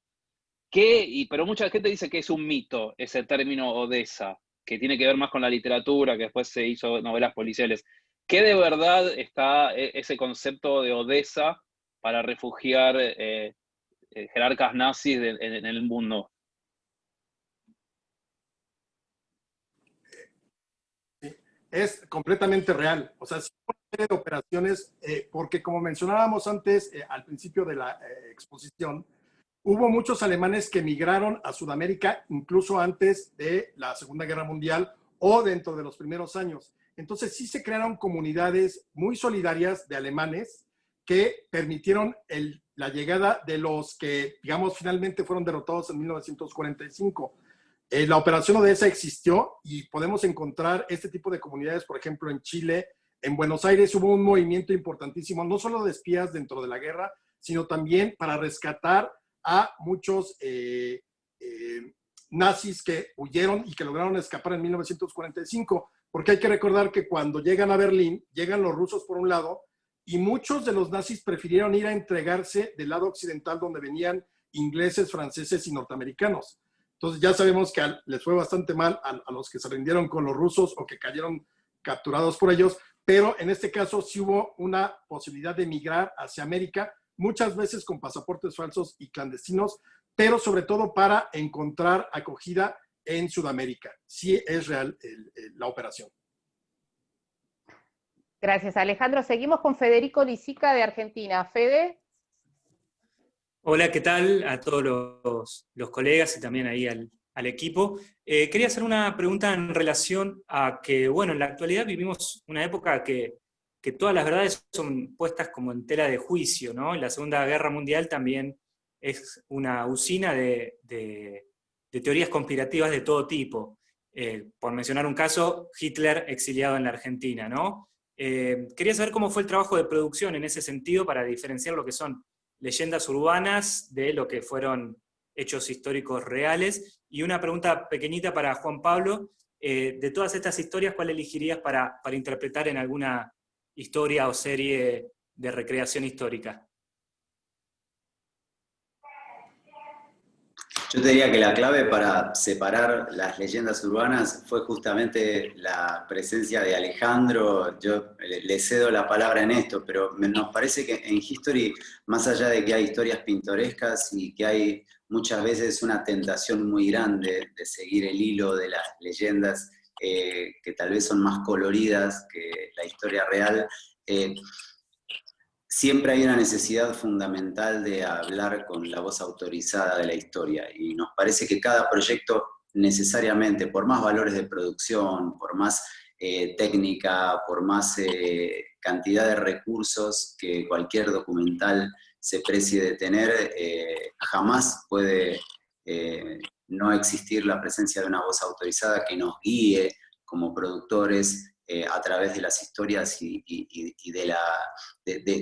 Pero mucha gente dice que es un mito ese término Odessa. que tiene que ver más con la literatura, que después se hizo novelas policiales. ¿Qué de verdad está ese concepto de Odessa para refugiar jerarcas nazis en el mundo? Es completamente real. O sea, sí hay una serie de operaciones, porque como mencionábamos antes, al principio de la exposición, hubo muchos alemanes que emigraron a Sudamérica incluso antes de la Segunda Guerra Mundial o dentro de los primeros años. Entonces sí se crearon comunidades muy solidarias de alemanes que permitieron la llegada de los que, digamos, finalmente fueron derrotados en 1945. La Operación Odessa existió y podemos encontrar este tipo de comunidades, por ejemplo, en Chile. En Buenos Aires hubo un movimiento importantísimo, no solo de espías dentro de la guerra, sino también para rescatar a muchos nazis que huyeron y que lograron escapar en 1945. Porque hay que recordar que cuando llegan a Berlín, llegan los rusos por un lado, y muchos de los nazis prefirieron ir a entregarse del lado occidental donde venían ingleses, franceses y norteamericanos. Entonces ya sabemos que les fue bastante mal a los que se rindieron con los rusos o que cayeron capturados por ellos, pero en este caso sí hubo una posibilidad de emigrar hacia América, muchas veces con pasaportes falsos y clandestinos, pero sobre todo para encontrar acogida en Sudamérica. Sí es real la operación. Gracias, Alejandro. Seguimos con Federico Lisica de Argentina. Fede. Hola, ¿qué tal a todos los colegas y también ahí al equipo? Quería hacer una pregunta en relación a que, bueno, en la actualidad vivimos una época que todas las verdades son puestas como en tela de juicio, ¿no? La Segunda Guerra Mundial también es una usina de teorías conspirativas de todo tipo. Por mencionar un caso, Hitler exiliado en la Argentina, ¿no? Quería saber cómo fue el trabajo de producción en ese sentido para diferenciar lo que son leyendas urbanas de lo que fueron hechos históricos reales. Y una pregunta pequeñita para Juan Pablo, de todas estas historias, ¿cuál elegirías para interpretar en alguna historia o serie de recreación histórica? Yo te diría que la clave para separar las leyendas urbanas fue justamente la presencia de Alejandro. Yo le cedo la palabra en esto, pero nos parece que en History, más allá de que hay historias pintorescas y que hay muchas veces una tentación muy grande de seguir el hilo de las leyendas que tal vez son más coloridas que la historia real, siempre hay una necesidad fundamental de hablar con la voz autorizada de la historia, y nos parece que cada proyecto necesariamente, por más valores de producción, por más técnica, por más cantidad de recursos que cualquier documental se precie de tener, jamás puede no existir la presencia de una voz autorizada que nos guíe como productores a través de las historias y de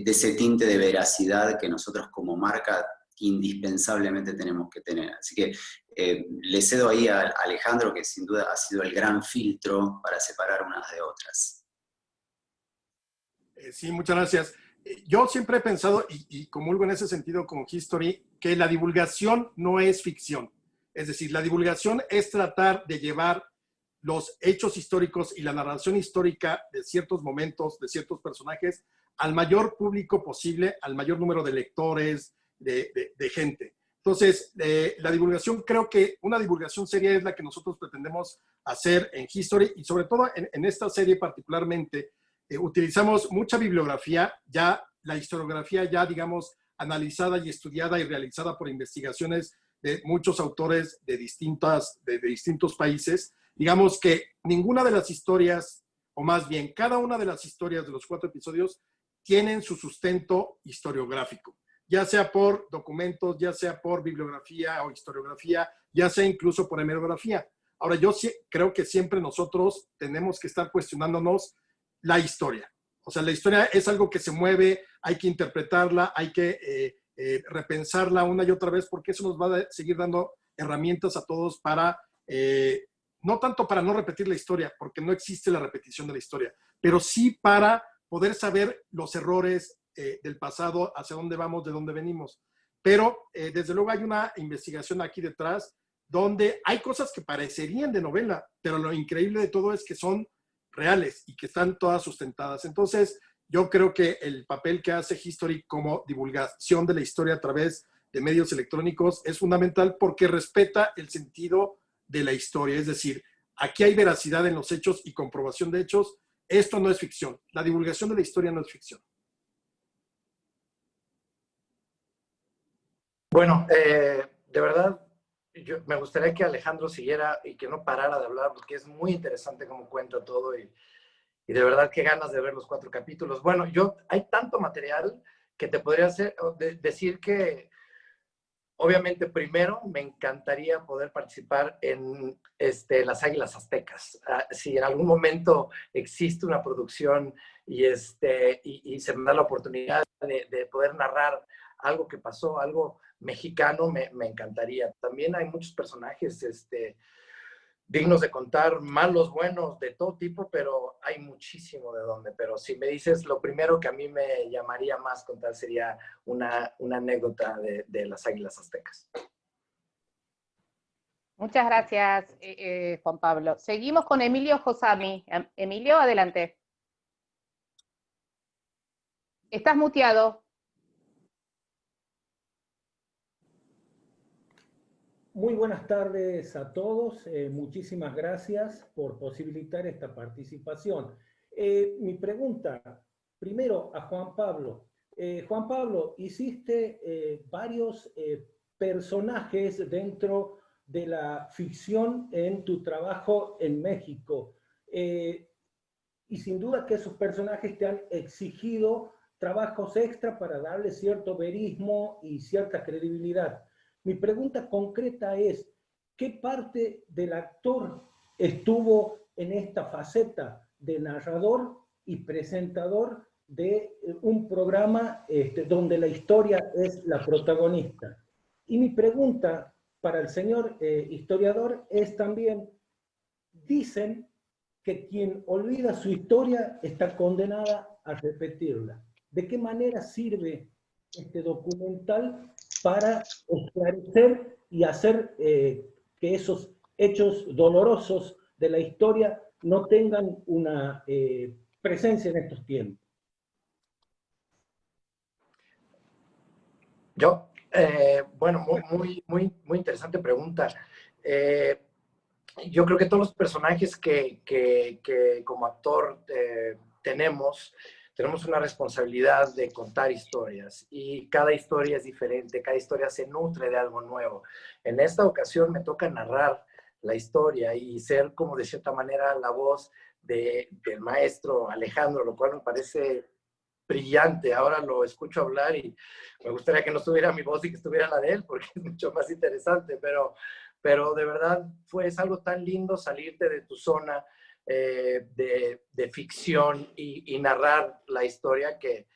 ese tinte de veracidad que nosotros como marca indispensablemente tenemos que tener. Así que le cedo ahí a Alejandro, que sin duda ha sido el gran filtro para separar unas de otras. Sí, muchas gracias. Yo siempre he pensado, y comulgo en ese sentido con History, que la divulgación no es ficción. Es decir, la divulgación es tratar de llevar los hechos históricos y la narración histórica de ciertos momentos, de ciertos personajes, al mayor público posible, al mayor número de lectores, de gente. Entonces, la divulgación, creo que una divulgación seria es la que nosotros pretendemos hacer en History, y sobre todo en esta serie particularmente, utilizamos mucha bibliografía, ya la historiografía ya, digamos, analizada y estudiada y realizada por investigaciones de muchos autores de distintos países. Digamos que ninguna de las historias, o más bien cada una de las historias de los 4 episodios, tienen su sustento historiográfico, ya sea por documentos, ya sea por bibliografía o historiografía, ya sea incluso por hemerografía. Ahora, yo sí creo que siempre nosotros tenemos que estar cuestionándonos la historia. O sea, la historia es algo que se mueve, hay que interpretarla, hay que repensarla una y otra vez, porque eso nos va a seguir dando herramientas a todos para... no tanto para no repetir la historia, porque no existe la repetición de la historia, pero sí para poder saber los errores del pasado, hacia dónde vamos, de dónde venimos. Pero desde luego hay una investigación aquí detrás donde hay cosas que parecerían de novela, pero lo increíble de todo es que son reales y que están todas sustentadas. Entonces, yo creo que el papel que hace History como divulgación de la historia a través de medios electrónicos es fundamental porque respeta el sentido de la historia. Es decir, aquí hay veracidad en los hechos y comprobación de hechos. Esto no es ficción. La divulgación de la historia no es ficción. Bueno, de verdad, me gustaría que Alejandro siguiera y que no parara de hablar porque es muy interesante cómo cuenta todo y de verdad qué ganas de ver los 4 capítulos. Bueno, hay tanto material que te podría decir que obviamente primero me encantaría poder participar en las Águilas Aztecas. Si en algún momento existe una producción y se me da la oportunidad de poder narrar algo que pasó, algo mexicano, me encantaría. También hay muchos personajes dignos de contar, malos, buenos, de todo tipo, pero hay muchísimo de dónde. Pero si me dices, lo primero que a mí me llamaría más contar sería una anécdota de las Águilas Aztecas. Muchas gracias, Juan Pablo. Seguimos con Emilio Josami. Emilio, adelante. Estás muteado. Muy buenas tardes a todos. Muchísimas gracias por posibilitar esta participación. Mi pregunta, primero a Juan Pablo. Juan Pablo, hiciste varios personajes dentro de la ficción en tu trabajo en México. Y sin duda que esos personajes te han exigido trabajos extra para darle cierto verismo y cierta credibilidad. Mi pregunta concreta es, ¿qué parte del actor estuvo en esta faceta de narrador y presentador de un programa donde la historia es la protagonista? Y mi pregunta para el señor historiador es también, dicen que quien olvida su historia está condenada a repetirla. ¿De qué manera sirve este documental para esclarecer y hacer que esos hechos dolorosos de la historia no tengan una presencia en estos tiempos? Bueno, muy interesante pregunta. Yo creo que todos los personajes que como actor tenemos una responsabilidad de contar historias y cada historia es diferente, cada historia se nutre de algo nuevo. En esta ocasión me toca narrar la historia y ser como de cierta manera la voz del maestro Alejandro, lo cual me parece brillante. Ahora lo escucho hablar y me gustaría que no estuviera mi voz y que estuviera la de él porque es mucho más interesante, pero de verdad es algo tan lindo salirte de tu zona de ficción y narrar la historia que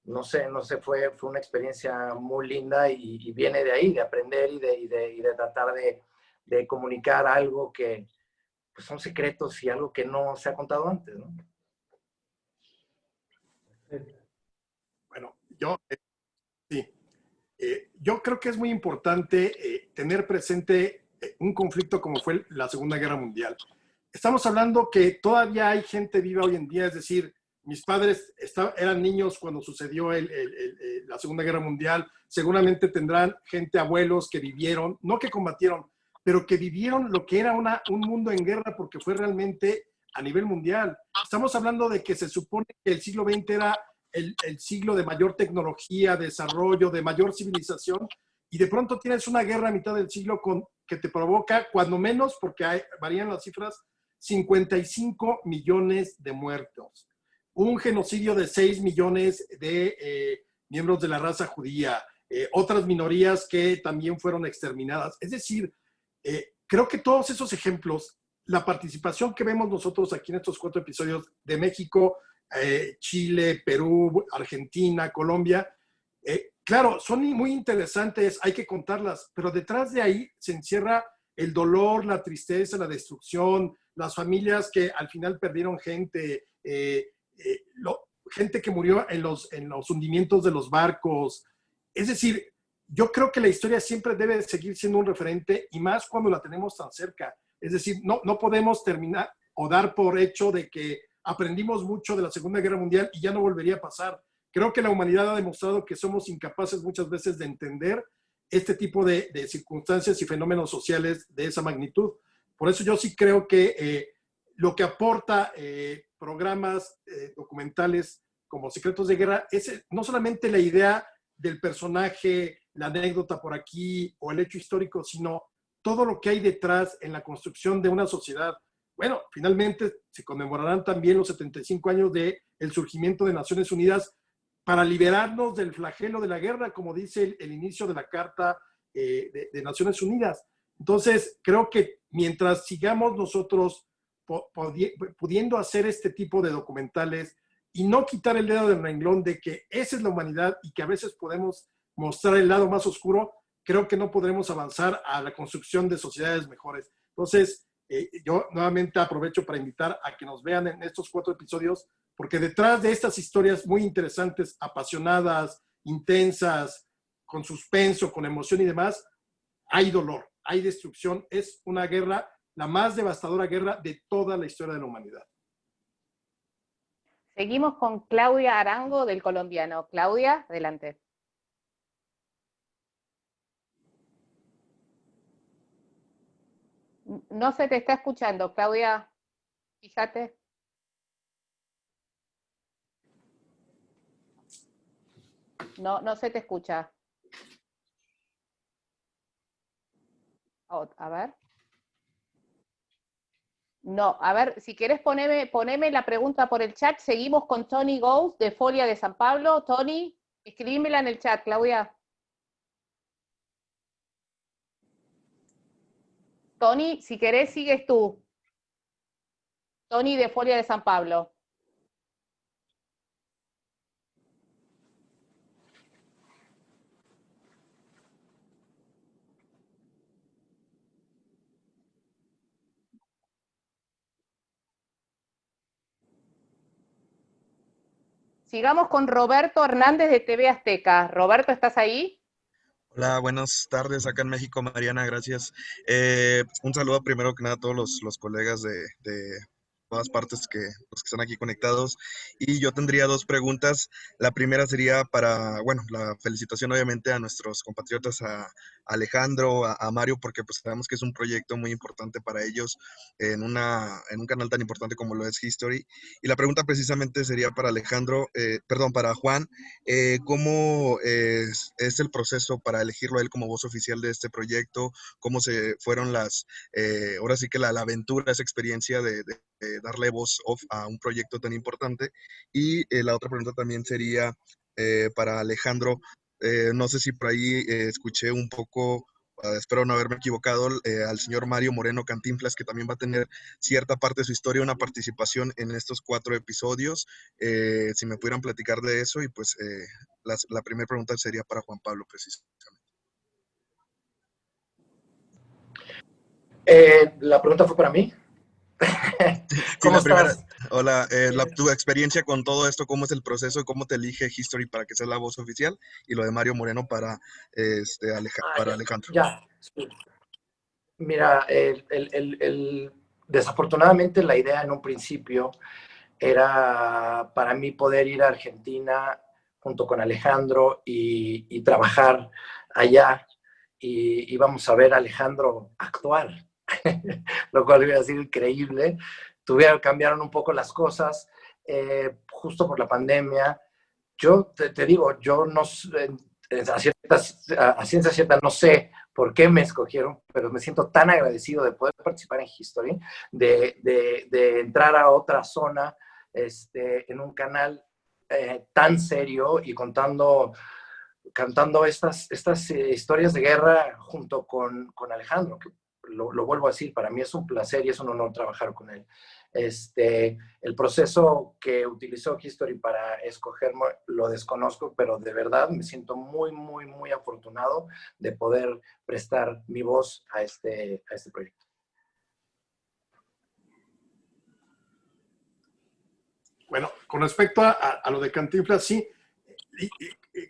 no sé, fue una experiencia muy linda y viene de ahí, de aprender y de tratar de comunicar algo que pues, son secretos y algo que no se ha contado antes, ¿no? Bueno, yo creo que es muy importante tener presente un conflicto como fue la Segunda Guerra Mundial. Estamos hablando que todavía hay gente viva hoy en día, es decir, mis padres eran niños cuando sucedió la Segunda Guerra Mundial, seguramente tendrán gente, abuelos que vivieron, no que combatieron, pero que vivieron lo que era un mundo en guerra porque fue realmente a nivel mundial. Estamos hablando de que se supone que el siglo XX era el siglo de mayor tecnología, desarrollo, de mayor civilización, y de pronto tienes una guerra a mitad del siglo que te provoca, cuando menos, porque varían las cifras, 55 millones de muertos. Un genocidio de 6 millones de miembros de la raza judía, otras minorías que también fueron exterminadas. Es decir, creo que todos esos ejemplos, la participación que vemos nosotros aquí en estos 4 episodios de México, Chile, Perú, Argentina, Colombia, claro, son muy interesantes, hay que contarlas, pero detrás de ahí se encierra el dolor, la tristeza, la destrucción, las familias que al final perdieron gente, gente que murió en los hundimientos de los barcos. Es decir, yo creo que la historia siempre debe seguir siendo un referente y más cuando la tenemos tan cerca. Es decir, no podemos terminar o dar por hecho de que aprendimos mucho de la Segunda Guerra Mundial y ya no volvería a pasar. Creo que la humanidad ha demostrado que somos incapaces muchas veces de entender este tipo de circunstancias y fenómenos sociales de esa magnitud. Por eso yo sí creo que lo que aporta programas documentales como Secretos de Guerra es no solamente la idea del personaje, la anécdota por aquí o el hecho histórico, sino todo lo que hay detrás en la construcción de una sociedad. Bueno, finalmente se conmemorarán también los 75 años del surgimiento de Naciones Unidas para liberarnos del flagelo de la guerra, como dice el inicio de la Carta de Naciones Unidas. Entonces, creo que mientras sigamos nosotros pudiendo hacer este tipo de documentales y no quitar el dedo del renglón de que esa es la humanidad y que a veces podemos mostrar el lado más oscuro, creo que no podremos avanzar a la construcción de sociedades mejores. Entonces, yo nuevamente aprovecho para invitar a que nos vean en estos 4 episodios, porque detrás de estas historias muy interesantes, apasionadas, intensas, con suspenso, con emoción y demás, hay dolor, hay destrucción. Es una guerra, la más devastadora guerra de toda la historia de la humanidad. Seguimos con Claudia Arango del Colombiano. Claudia, adelante. No se te está escuchando, Claudia. Fíjate. No se te escucha. A ver. No, a ver, si querés poneme la pregunta por el chat. Seguimos con Tony Gous de Folia de San Pablo. Tony, escribímela en el chat, Claudia. Tony, si querés, sigues tú. Tony de Folia de San Pablo. Sigamos con Roberto Hernández de TV Azteca. Roberto, ¿estás ahí? Hola, buenas tardes acá en México, Mariana, gracias. Un saludo primero que nada a todos los colegas de todas partes los que están aquí conectados. Y yo tendría 2 preguntas. La primera sería para, bueno, la felicitación obviamente a nuestros compatriotas, a Alejandro, a Mario, porque pues sabemos que es un proyecto muy importante para ellos en un canal tan importante como lo es History. Y la pregunta precisamente sería para Alejandro, para Juan, ¿cómo es el proceso para elegirlo a él como voz oficial de este proyecto? ¿Cómo se fueron ahora sí que la aventura, esa experiencia de darle voz off a un proyecto tan importante? Y la otra pregunta también sería para Alejandro, no sé si por ahí escuché un poco, espero no haberme equivocado, al señor Mario Moreno Cantinflas, que también va a tener cierta parte de su historia, una participación en estos 4 episodios. Si me pudieran platicar de eso, y pues la primera pregunta sería para Juan Pablo, precisamente. La pregunta fue para mí. ¿Cómo estás? Hola, tu experiencia con todo esto, ¿cómo es el proceso y cómo te elige History para que sea la voz oficial? Y lo de Mario Moreno para Alejandro. Ya. Mira, desafortunadamente la idea en un principio era para mí poder ir a Argentina junto con Alejandro y trabajar allá. Y íbamos a ver a Alejandro actuar, lo cual iba a ser increíble. Cambiaron un poco las cosas justo por la pandemia. Yo te digo, yo no, a ciencia cierta no sé por qué me escogieron, pero me siento tan agradecido de poder participar en History, de entrar a otra zona en un canal tan serio y cantando estas historias de guerra junto con Alejandro, que lo vuelvo a decir, para mí es un placer y es un honor trabajar con él. El proceso que utilizó History para escogerme lo desconozco, pero de verdad me siento muy, muy, muy afortunado de poder prestar mi voz a este proyecto. Bueno, con respecto a lo de Cantinflas, sí,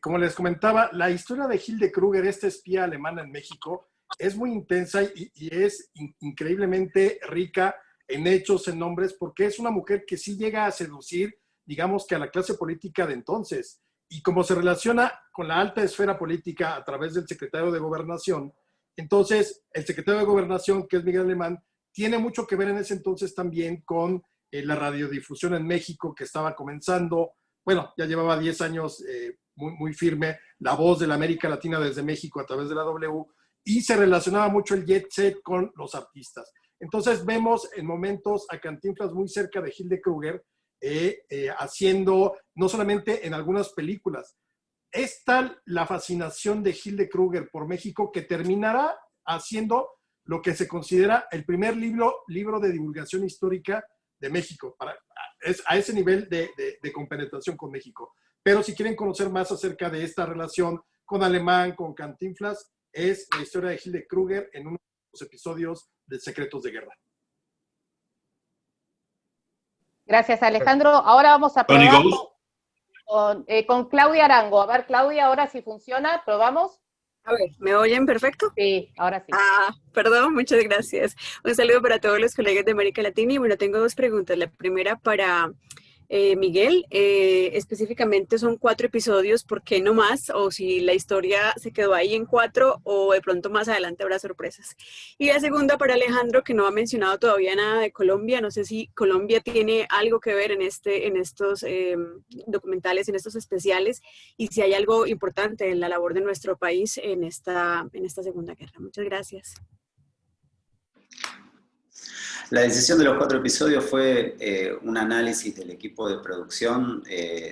como les comentaba, la historia de Hilde Kruger, esta espía alemana en México, es muy intensa y es increíblemente rica en hechos, en nombres, porque es una mujer que sí llega a seducir, digamos que a la clase política de entonces. Y como se relaciona con la alta esfera política a través del secretario de Gobernación, entonces el secretario de Gobernación, que es Miguel Alemán, tiene mucho que ver en ese entonces también con la radiodifusión en México, que estaba comenzando. Bueno, ya llevaba 10 años muy firme, la voz de la América Latina desde México a través de la W, y se relacionaba mucho el jet set con los artistas. Entonces vemos en momentos a Cantinflas muy cerca de Hilde Kruger, haciendo, no solamente en algunas películas, es tal la fascinación de Hilde Kruger por México que terminará haciendo lo que se considera el primer libro de divulgación histórica de México. Es a ese nivel de compenetración con México. Pero si quieren conocer más acerca de esta relación con Alemán, con Cantinflas, es la historia de Hilde Kruger en uno de los episodios de Secretos de Guerra. Gracias, Alejandro. Ahora vamos a probar con Claudia Arango. A ver, Claudia, ahora sí funciona. ¿Probamos? A ver, ¿me oyen perfecto? Sí, ahora sí. Perdón, muchas gracias. Un saludo para todos los colegas de América Latina. Y bueno, tengo dos preguntas. La primera para Miguel. Específicamente son 4 episodios, ¿por qué no más? O si la historia se quedó ahí en 4 o de pronto más adelante habrá sorpresas. Y la segunda para Alejandro, que no ha mencionado todavía nada de Colombia. No sé si Colombia tiene algo que ver en estos documentales, en estos especiales, y si hay algo importante en la labor de nuestro país en esta Segunda Guerra. Muchas gracias. La decisión de los 4 episodios fue un análisis del equipo de producción.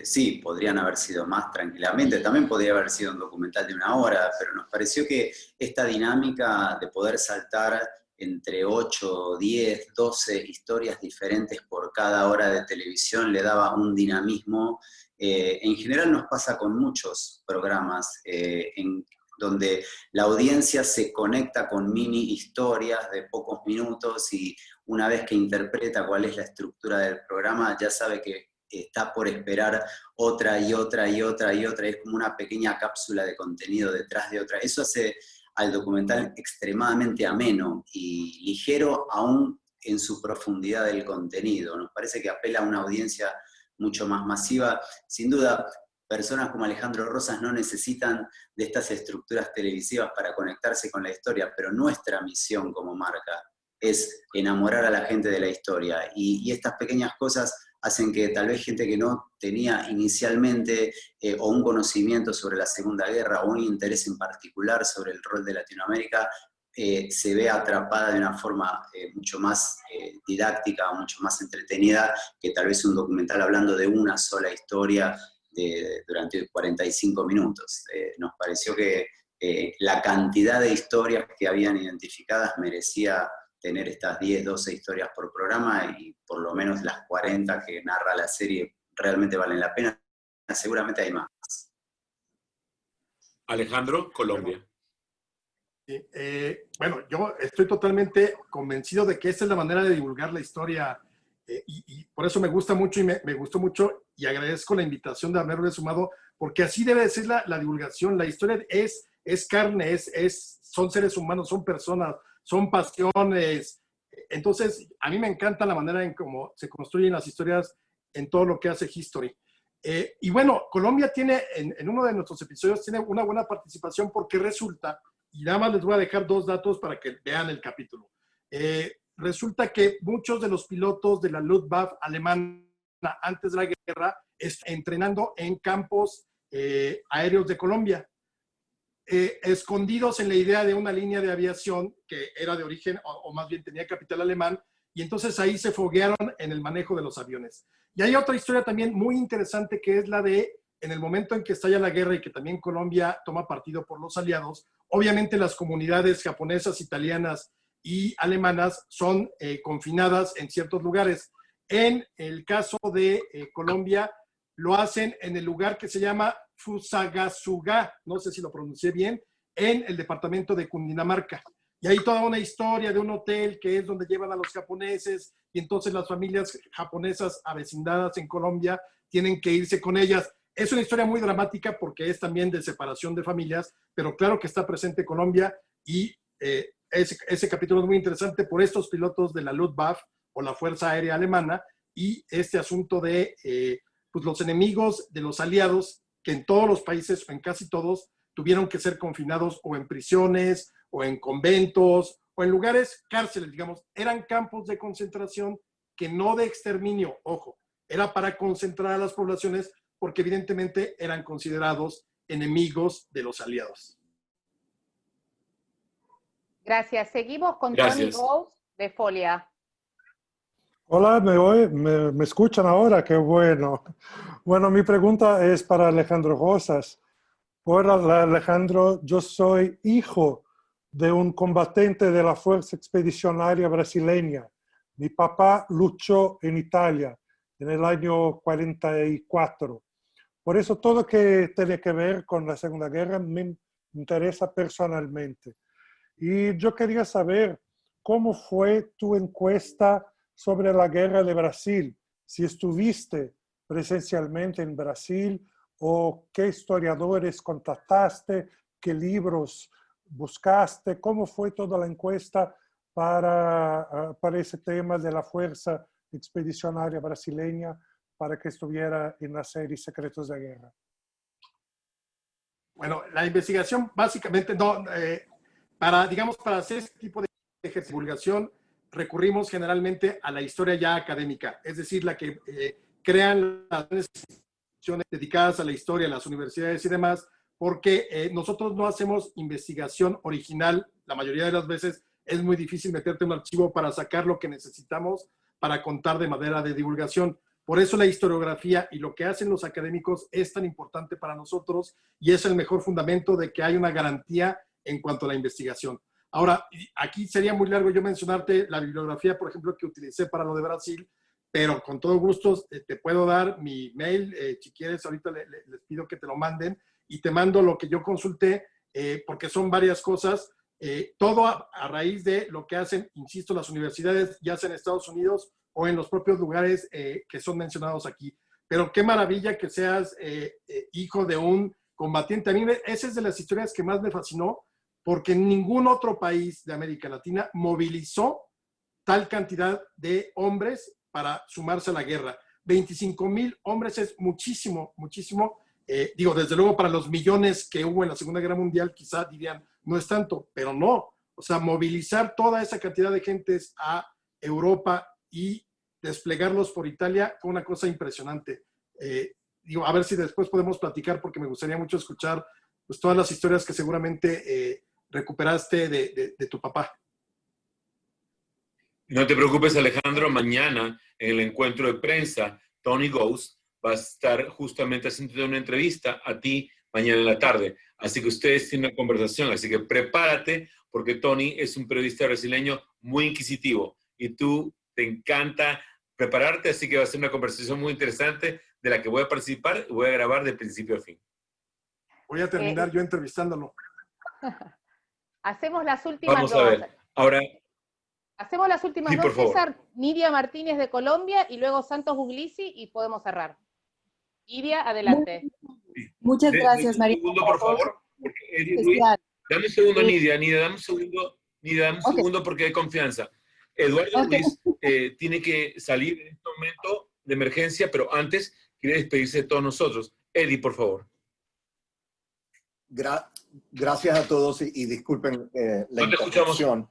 Sí, podrían haber sido más tranquilamente, también podría haber sido un documental de 1 hora, pero nos pareció que esta dinámica de poder saltar entre 8, 10, 12 historias diferentes por cada hora de televisión le daba un dinamismo. En general nos pasa con muchos programas donde la audiencia se conecta con mini historias de pocos minutos y una vez que interpreta cuál es la estructura del programa, ya sabe que está por esperar otra y otra y otra y otra. Es como una pequeña cápsula de contenido detrás de otra. Eso hace al documental extremadamente ameno y ligero aún en su profundidad del contenido. Nos parece que apela a una audiencia mucho más masiva. Sin duda, personas como Alejandro Rosas no necesitan de estas estructuras televisivas para conectarse con la historia, pero nuestra misión como marca es enamorar a la gente de la historia. Y estas pequeñas cosas hacen que tal vez gente que no tenía inicialmente o un conocimiento sobre la Segunda Guerra o un interés en particular sobre el rol de Latinoamérica, se vea atrapada de una forma mucho más didáctica, mucho más entretenida, que tal vez un documental hablando de una sola historia durante 45 minutos. Nos pareció que la cantidad de historias que habían identificadas merecía tener estas 10, 12 historias por programa, y por lo menos las 40 que narra la serie realmente valen la pena. Seguramente hay más. Alejandro, Colombia. Sí, bueno, yo estoy totalmente convencido de que esa es la manera de divulgar la historia, y por eso me gusta mucho y me gustó mucho, y agradezco la invitación de haberme sumado, porque así debe de ser la divulgación. La historia es carne, son seres humanos, son personas, son pasiones. Entonces, a mí me encanta la manera en cómo se construyen las historias en todo lo que hace History. Y bueno, Colombia tiene, en uno de nuestros episodios, tiene una buena participación porque resulta, y nada más les voy a dejar 2 datos para que vean el capítulo. Resulta que muchos de los pilotos de la Luftwaffe alemana antes de la guerra están entrenando en campos aéreos de Colombia, escondidos en la idea de una línea de aviación que era de origen, o más bien tenía capital alemán, y entonces ahí se foguearon en el manejo de los aviones. Y hay otra historia también muy interesante, que es la de, en el momento en que estalla la guerra y que también Colombia toma partido por los aliados, obviamente las comunidades japonesas, italianas y alemanas son confinadas en ciertos lugares. En el caso de Colombia, lo hacen en el lugar que se llama Fusagasugá, no sé si lo pronuncié bien, en el departamento de Cundinamarca. Y hay toda una historia de un hotel que es donde llevan a los japoneses, y entonces las familias japonesas avecindadas en Colombia tienen que irse con ellas. Es una historia muy dramática porque es también de separación de familias, pero claro que está presente Colombia y ese capítulo es muy interesante por estos pilotos de la Luftwaffe o la Fuerza Aérea Alemana y este asunto de pues los enemigos de los aliados que en todos los países, o en casi todos, tuvieron que ser confinados o en prisiones o en conventos o en lugares, cárceles, digamos, eran campos de concentración que no de exterminio, ojo, era para concentrar a las poblaciones porque evidentemente eran considerados enemigos de los aliados. Gracias. Seguimos con Gracias. Tony Ghost de Folia. Hola, ¿me escuchan ahora? Qué bueno. Bueno, mi pregunta es para Alejandro Rosas. Hola, Alejandro, yo soy hijo de un combatiente de la Fuerza Expedicionaria Brasileña. Mi papá luchó en Italia en el año 44. Por eso todo lo que tiene que ver con la Segunda Guerra me interesa personalmente. Y yo quería saber cómo fue tu encuesta sobre la guerra de Brasil, si estuviste presencialmente en Brasil o qué historiadores contactaste, qué libros buscaste, cómo fue toda la encuesta para ese tema de la Fuerza Expedicionaria Brasileña para que estuviera en la serie Secretos de Guerra. Bueno, la investigación básicamente no, para hacer este tipo de divulgación recurrimos generalmente a la historia ya académica, es decir, la que crean las instituciones dedicadas a la historia, las universidades y demás, porque nosotros no hacemos investigación original, la mayoría de las veces es muy difícil meterte en un archivo para sacar lo que necesitamos para contar de manera de divulgación. Por eso la historiografía y lo que hacen los académicos es tan importante para nosotros y es el mejor fundamento de que hay una garantía en cuanto a la investigación. Ahora, aquí sería muy largo yo mencionarte la bibliografía, por ejemplo, que utilicé para lo de Brasil, pero con todo gusto te puedo dar mi mail, si quieres, ahorita les pido que te lo manden y te mando lo que yo consulté, porque son varias cosas, todo a raíz de lo que hacen, insisto, las universidades, ya sea en Estados Unidos o en los propios lugares que son mencionados aquí. Pero qué maravilla que seas hijo de un combatiente. A mí esa es de las historias que más me fascinó, porque ningún otro país de América Latina movilizó tal cantidad de hombres para sumarse a la guerra. 25,000 hombres es muchísimo, muchísimo. Desde luego para los millones que hubo en la Segunda Guerra Mundial, quizá dirían, no es tanto, pero no. O sea, movilizar toda esa cantidad de gentes a Europa y desplegarlos por Italia fue una cosa impresionante. A ver si después podemos platicar, porque me gustaría mucho escuchar pues, todas las historias que seguramente recuperaste de tu papá. No te preocupes, Alejandro. Mañana, en el encuentro de prensa, Tony Ghost va a estar justamente haciendo una entrevista a ti mañana en la tarde. Así que ustedes tienen una conversación. Así que prepárate, porque Tony es un periodista brasileño muy inquisitivo y tú te encanta prepararte. Así que va a ser una conversación muy interesante de la que voy a participar y voy a grabar de principio a fin. Voy a terminar yo entrevistándolo. Hacemos las últimas Vamos dos. a ver. Ahora. Hacemos las últimas dos, César. Nidia Martínez de Colombia y luego Santos Buglisi y podemos cerrar. Nidia, adelante. Muchas gracias, María. Un segundo, por favor. Dame un segundo, Nidia. Dame un segundo. Nidia, dame un segundo porque hay confianza. Eduardo Luis tiene que salir en este momento de emergencia, pero antes quiere despedirse de todos nosotros. Eddie, por favor. Gracias a todos y disculpen la interrupción.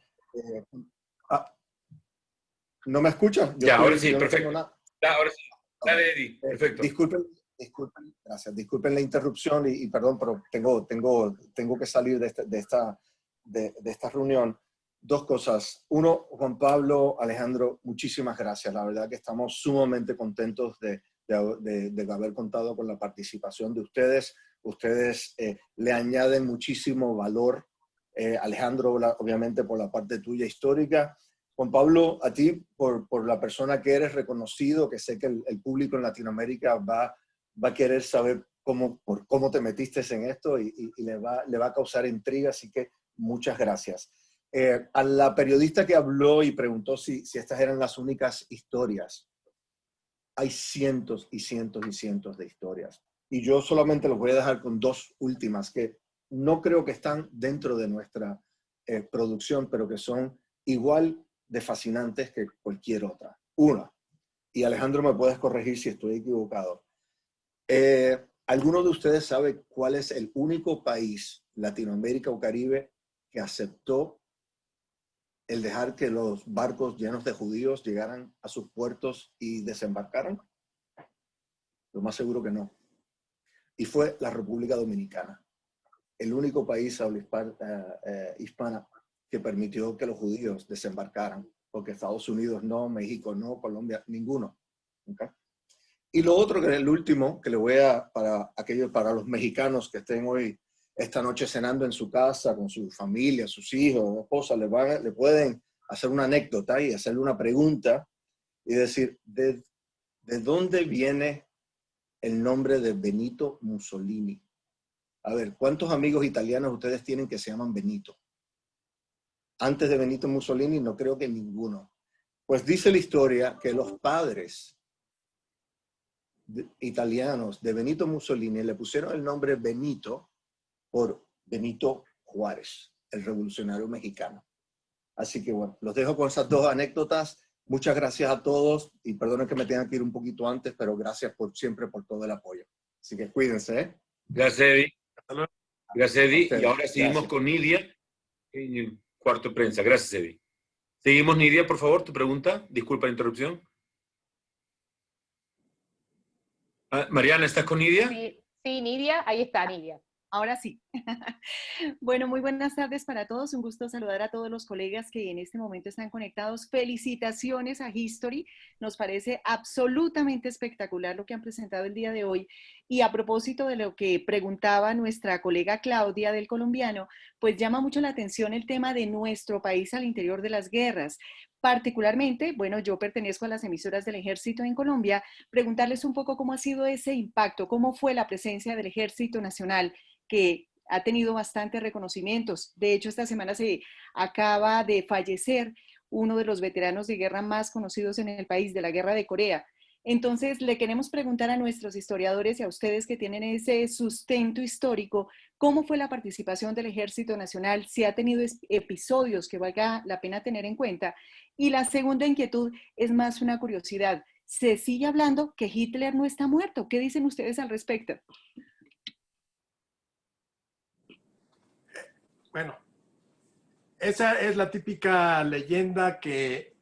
¿No me escuchan? Ya, ahora sí, perfecto. Ahora sí. Dale, Eddie. Perfecto. Disculpen, gracias. Disculpen la interrupción y perdón, pero tengo que salir de esta reunión. Dos cosas. Uno, Juan Pablo, Alejandro, muchísimas gracias. La verdad que estamos sumamente contentos de haber contado con la participación de ustedes. Ustedes le añaden muchísimo valor. Alejandro, obviamente, por la parte tuya histórica. Juan Pablo, a ti, por la persona que eres, reconocido, que sé que el público en Latinoamérica va a querer saber cómo te metiste en esto y le va a causar intriga, así que muchas gracias. A la periodista que habló y preguntó si estas eran las únicas historias, hay cientos y cientos y cientos de historias. Y yo solamente los voy a dejar con dos últimas que no creo que están dentro de nuestra producción, pero que son igual de fascinantes que cualquier otra. Una, y Alejandro me puedes corregir si estoy equivocado. ¿Alguno de ustedes sabe cuál es el único país, Latinoamérica o Caribe, que aceptó el dejar que los barcos llenos de judíos llegaran a sus puertos y desembarcaran? Lo más seguro que no. Y fue la República Dominicana, el único país habla hispana que permitió que los judíos desembarcaran, porque Estados Unidos no, México no, Colombia, ninguno. ¿Okay? Y lo otro, que es el último, que le voy a, para los mexicanos que estén hoy, esta noche cenando en su casa, con su familia, sus hijos, esposa, le pueden hacer una anécdota y hacerle una pregunta y decir, ¿de dónde viene el nombre de Benito Mussolini? A ver, ¿cuántos amigos italianos ustedes tienen que se llaman Benito? Antes de Benito Mussolini no creo que ninguno. Pues dice la historia que los padres italianos de Benito Mussolini le pusieron el nombre Benito por Benito Juárez, el revolucionario mexicano. Así que bueno, los dejo con esas dos anécdotas. Muchas gracias a todos y perdonen que me tenga que ir un poquito antes, pero gracias siempre por todo el apoyo. Así que cuídense, ¿eh? Gracias, Eddie. Gracias, Eddie. Y ahora seguimos Gracias. con Nidia en el cuarto de prensa. Gracias, Eddie. Seguimos, Nidia, por favor, tu pregunta. Disculpa la interrupción. Mariana, ¿estás con Nidia? Sí, sí, Nidia, ahí está Nidia. Ahora sí. Bueno, muy buenas tardes para todos. Un gusto saludar a todos los colegas que en este momento están conectados. Felicitaciones a History. Nos parece absolutamente espectacular lo que han presentado el día de hoy. Y a propósito de lo que preguntaba nuestra colega Claudia del colombiano, pues llama mucho la atención el tema de nuestro país al interior de las guerras. Particularmente, bueno, yo pertenezco a las emisoras del Ejército en Colombia, preguntarles un poco cómo ha sido ese impacto, cómo fue la presencia del Ejército Nacional, que ha tenido bastantes reconocimientos. De hecho, esta semana se acaba de fallecer uno de los veteranos de guerra más conocidos en el país, de la Guerra de Corea. Entonces, le queremos preguntar a nuestros historiadores y a ustedes que tienen ese sustento histórico, ¿cómo fue la participación del Ejército Nacional? Si ha tenido episodios que valga la pena tener en cuenta. Y la segunda inquietud es más una curiosidad. Se sigue hablando que Hitler no está muerto. ¿Qué dicen ustedes al respecto? Bueno, esa es la típica leyenda que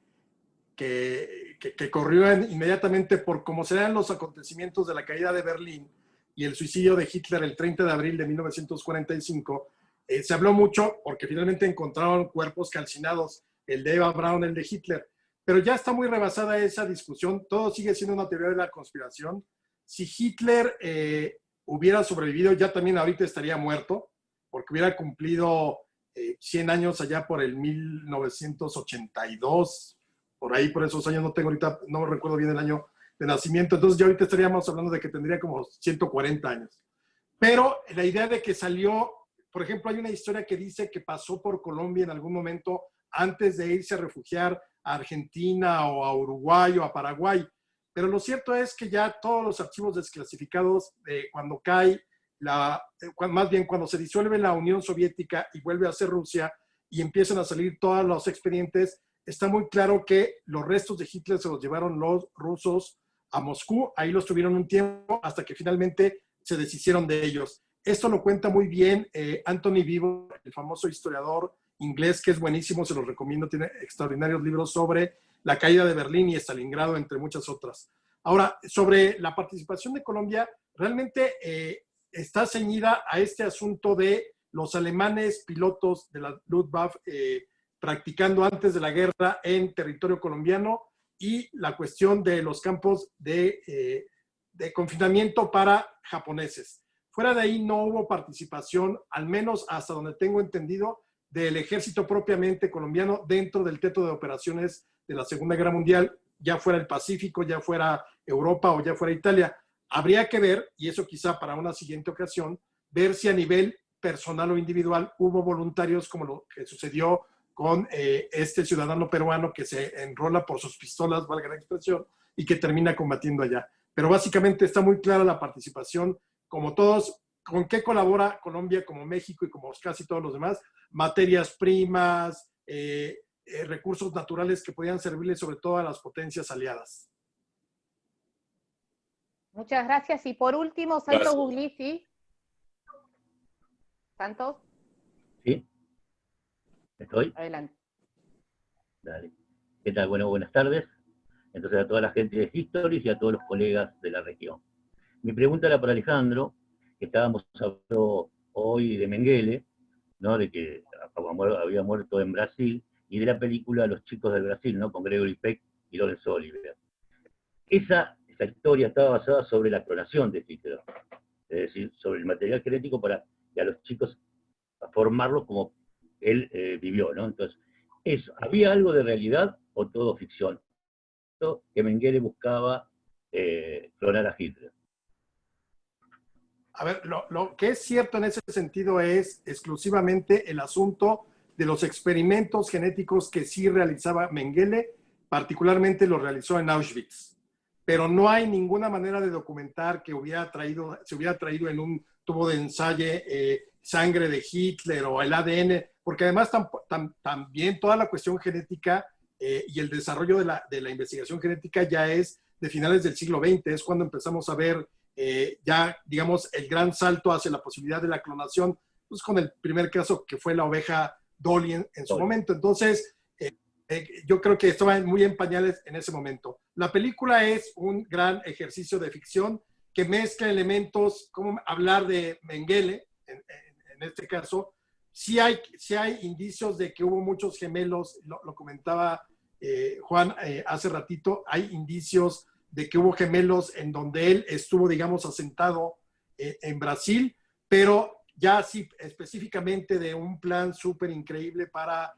corrió inmediatamente por cómo se dan los acontecimientos de la caída de Berlín y el suicidio de Hitler el 30 de abril de 1945. Se habló mucho porque finalmente encontraron cuerpos calcinados, el de Eva Braun, el de Hitler, pero ya está muy rebasada esa discusión. Todo sigue siendo una teoría de la conspiración. Si Hitler hubiera sobrevivido, ya también ahorita estaría muerto, porque hubiera cumplido 100 años allá por el 1982, por ahí, por esos años, no tengo ahorita, no recuerdo bien el año de nacimiento, entonces ya ahorita estaríamos hablando de que tendría como 140 años. Pero la idea de que salió, por ejemplo, hay una historia que dice que pasó por Colombia en algún momento antes de irse a refugiar a Argentina o a Uruguay o a Paraguay, pero lo cierto es que ya todos los archivos desclasificados, cuando cae más bien cuando se disuelve la Unión Soviética y vuelve a ser Rusia y empiezan a salir todos los expedientes, está muy claro que los restos de Hitler se los llevaron los rusos a Moscú, ahí los tuvieron un tiempo hasta que finalmente se deshicieron de ellos. Esto lo cuenta muy bien Anthony Beevor, el famoso historiador inglés, que es buenísimo, se los recomiendo, tiene extraordinarios libros sobre la caída de Berlín y Stalingrado, entre muchas otras. Ahora, sobre la participación de Colombia, realmente está ceñida a este asunto de los alemanes pilotos de la Luftwaffe practicando antes de la guerra en territorio colombiano y la cuestión de los campos de confinamiento para japoneses. Fuera de ahí no hubo participación, al menos hasta donde tengo entendido, del ejército propiamente colombiano dentro del teatro de operaciones de la Segunda Guerra Mundial, ya fuera el Pacífico, ya fuera Europa o ya fuera Italia. Habría que ver, y eso quizá para una siguiente ocasión, ver si a nivel personal o individual hubo voluntarios como lo que sucedió con este ciudadano peruano que se enrola por sus pistolas, valga la expresión, y que termina combatiendo allá. Pero básicamente está muy clara la participación como todos, ¿con qué colabora Colombia como México y como casi todos los demás? Materias primas, recursos naturales que podían servirle sobre todo a las potencias aliadas. Muchas gracias. Y por último, Santos Buglisi. Santos. ¿Sí? ¿Estoy? Adelante. Dale. ¿Qué tal? Bueno, buenas tardes. Entonces, a toda la gente de History y a todos los colegas de la región. Mi pregunta era para Alejandro, que estábamos hablando hoy de Mengele, ¿no? De que había muerto en Brasil, y de la película Los chicos del Brasil, ¿no? Con Gregory Peck y Laurence Olivier. Esa historia estaba basada sobre la clonación de Hitler, es decir, sobre el material genético para que a los chicos a formarlos como él vivió, ¿no? Entonces, ¿había algo de realidad o todo ficción? Que Mengele buscaba clonar a Hitler. A ver, lo que es cierto en ese sentido es exclusivamente el asunto de los experimentos genéticos que sí realizaba Mengele, particularmente lo realizó en Auschwitz. Pero no hay ninguna manera de documentar que se hubiera traído en un tubo de ensayo sangre de Hitler o el ADN, porque además también toda la cuestión genética y el desarrollo de la investigación genética ya es de finales del siglo XX, es cuando empezamos a ver ya, digamos, el gran salto hacia la posibilidad de la clonación, pues con el primer caso que fue la oveja Dolly en su momento. Entonces, yo creo que estaba muy en pañales en ese momento. La película es un gran ejercicio de ficción que mezcla elementos, como hablar de Mengele, en este caso. Sí hay indicios de que hubo muchos gemelos, lo comentaba Juan hace ratito, hay indicios de que hubo gemelos en donde él estuvo, digamos, asentado en Brasil, pero ya sí específicamente de un plan súper increíble para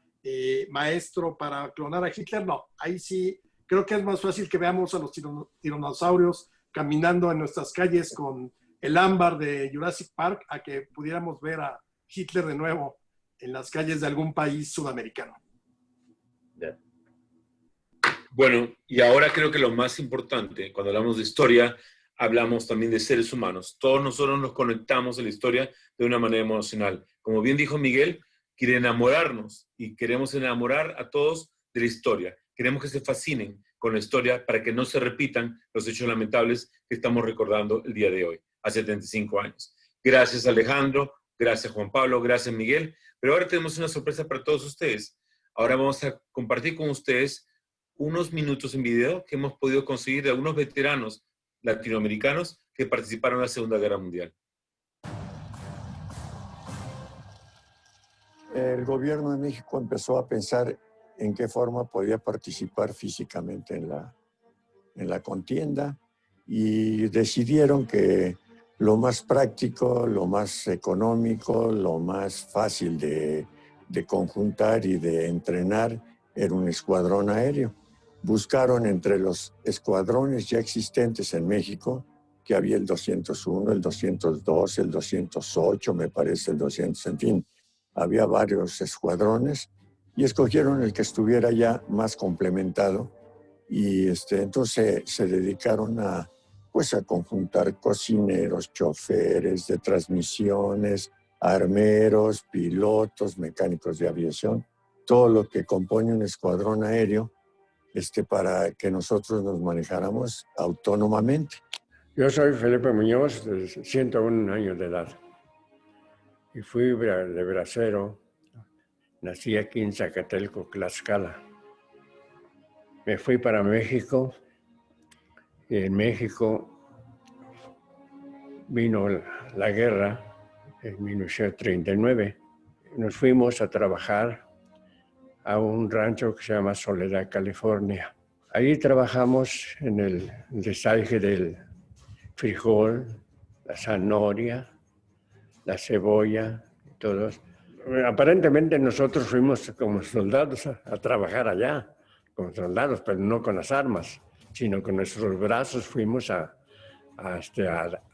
maestro para clonar a Hitler, no. Ahí sí creo que es más fácil que veamos a los tiranosaurios caminando en nuestras calles con el ámbar de Jurassic Park a que pudiéramos ver a Hitler de nuevo en las calles de algún país sudamericano. Bueno, y ahora creo que lo más importante, cuando hablamos de historia, hablamos también de seres humanos. Todos nosotros nos conectamos en la historia de una manera emocional. Como bien dijo Miguel, quiere enamorarnos y queremos enamorar a todos de la historia. Queremos que se fascinen con la historia para que no se repitan los hechos lamentables que estamos recordando el día de hoy, hace 75 años. Gracias Alejandro, gracias Juan Pablo, gracias Miguel. Pero ahora tenemos una sorpresa para todos ustedes. Ahora vamos a compartir con ustedes unos minutos en video que hemos podido conseguir de algunos veteranos latinoamericanos que participaron en la Segunda Guerra Mundial. El gobierno de México empezó a pensar en qué forma podía participar físicamente en la contienda y decidieron que lo más práctico, lo más económico, lo más fácil de conjuntar y de entrenar era un escuadrón aéreo. Buscaron entre los escuadrones ya existentes en México, que había el 201, el 202, el 208, me parece el 200, en fin, había varios escuadrones y escogieron el que estuviera ya más complementado y entonces se dedicaron a conjuntar cocineros, choferes de transmisiones, armeros, pilotos, mecánicos de aviación, todo lo que compone un escuadrón aéreo para que nosotros nos manejáramos autónomamente. Yo soy Felipe Muñoz, de 101 años de edad, y fui de bracero. Nací aquí en Zacatelco, Tlaxcala. Me fui para México, y en México vino la guerra en 1939. Nos fuimos a trabajar a un rancho que se llama Soledad, California. Allí trabajamos en el desaje del frijol, la zanahoria, la cebolla, todo. Aparentemente nosotros fuimos como soldados a trabajar allá, como soldados, pero no con las armas, sino con nuestros brazos fuimos a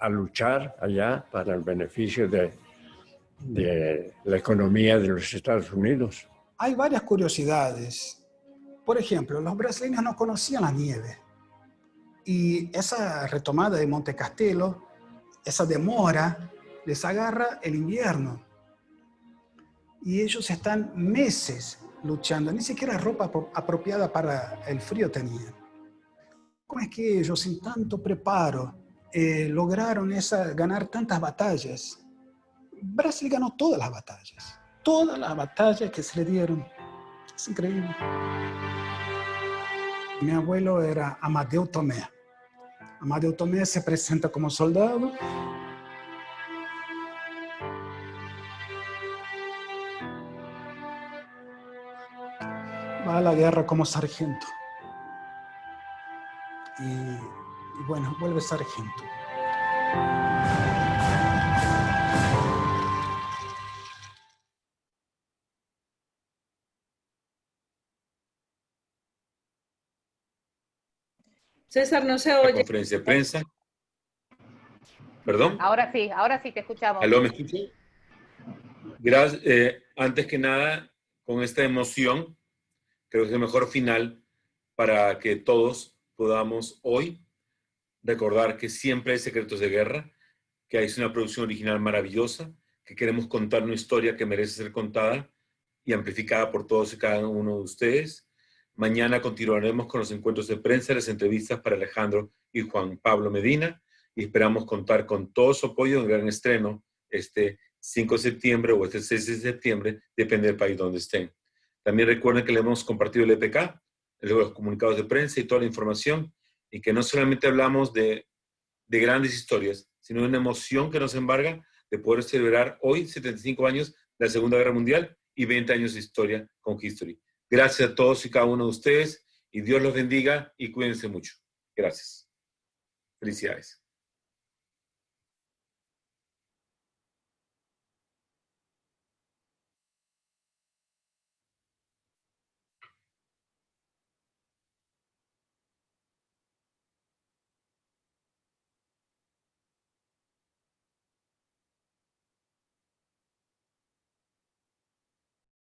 luchar allá para el beneficio de la economía de los Estados Unidos. Hay varias curiosidades. Por ejemplo, los brasileños no conocían la nieve. Y esa retomada de Monte Castelo esa demora les agarra el invierno. Y ellos están meses luchando, ni siquiera ropa apropiada para el frío tenían. ¿Cómo es que ellos, sin tanto preparo, lograron ganar tantas batallas? Brasil ganó todas las batallas que se le dieron. Es increíble. Mi abuelo era Amadeu Tomé. Amadeu Tomé se presenta como soldado. Va a la guerra como sargento. Y bueno, vuelve sargento. César, no se La oye. conferencia de prensa. ¿Perdón? Ahora sí te escuchamos. ¿Aló, me escuchan? Gracias. Antes que nada, con esta emoción, creo que es el mejor final para que todos podamos hoy recordar que siempre hay secretos de guerra, que hay una producción original maravillosa, que queremos contar una historia que merece ser contada y amplificada por todos y cada uno de ustedes. Mañana continuaremos con los encuentros de prensa, las entrevistas para Alejandro y Juan Pablo Medina, y esperamos contar con todo su apoyo en el gran estreno este 5 de septiembre o este 6 de septiembre, depende del país donde estén. También recuerden que le hemos compartido el EPK, los comunicados de prensa y toda la información, y que no solamente hablamos de grandes historias, sino de una emoción que nos embarga de poder celebrar hoy 75 años de la Segunda Guerra Mundial y 20 años de historia con History. Gracias a todos y cada uno de ustedes, y Dios los bendiga y cuídense mucho. Gracias. Felicidades.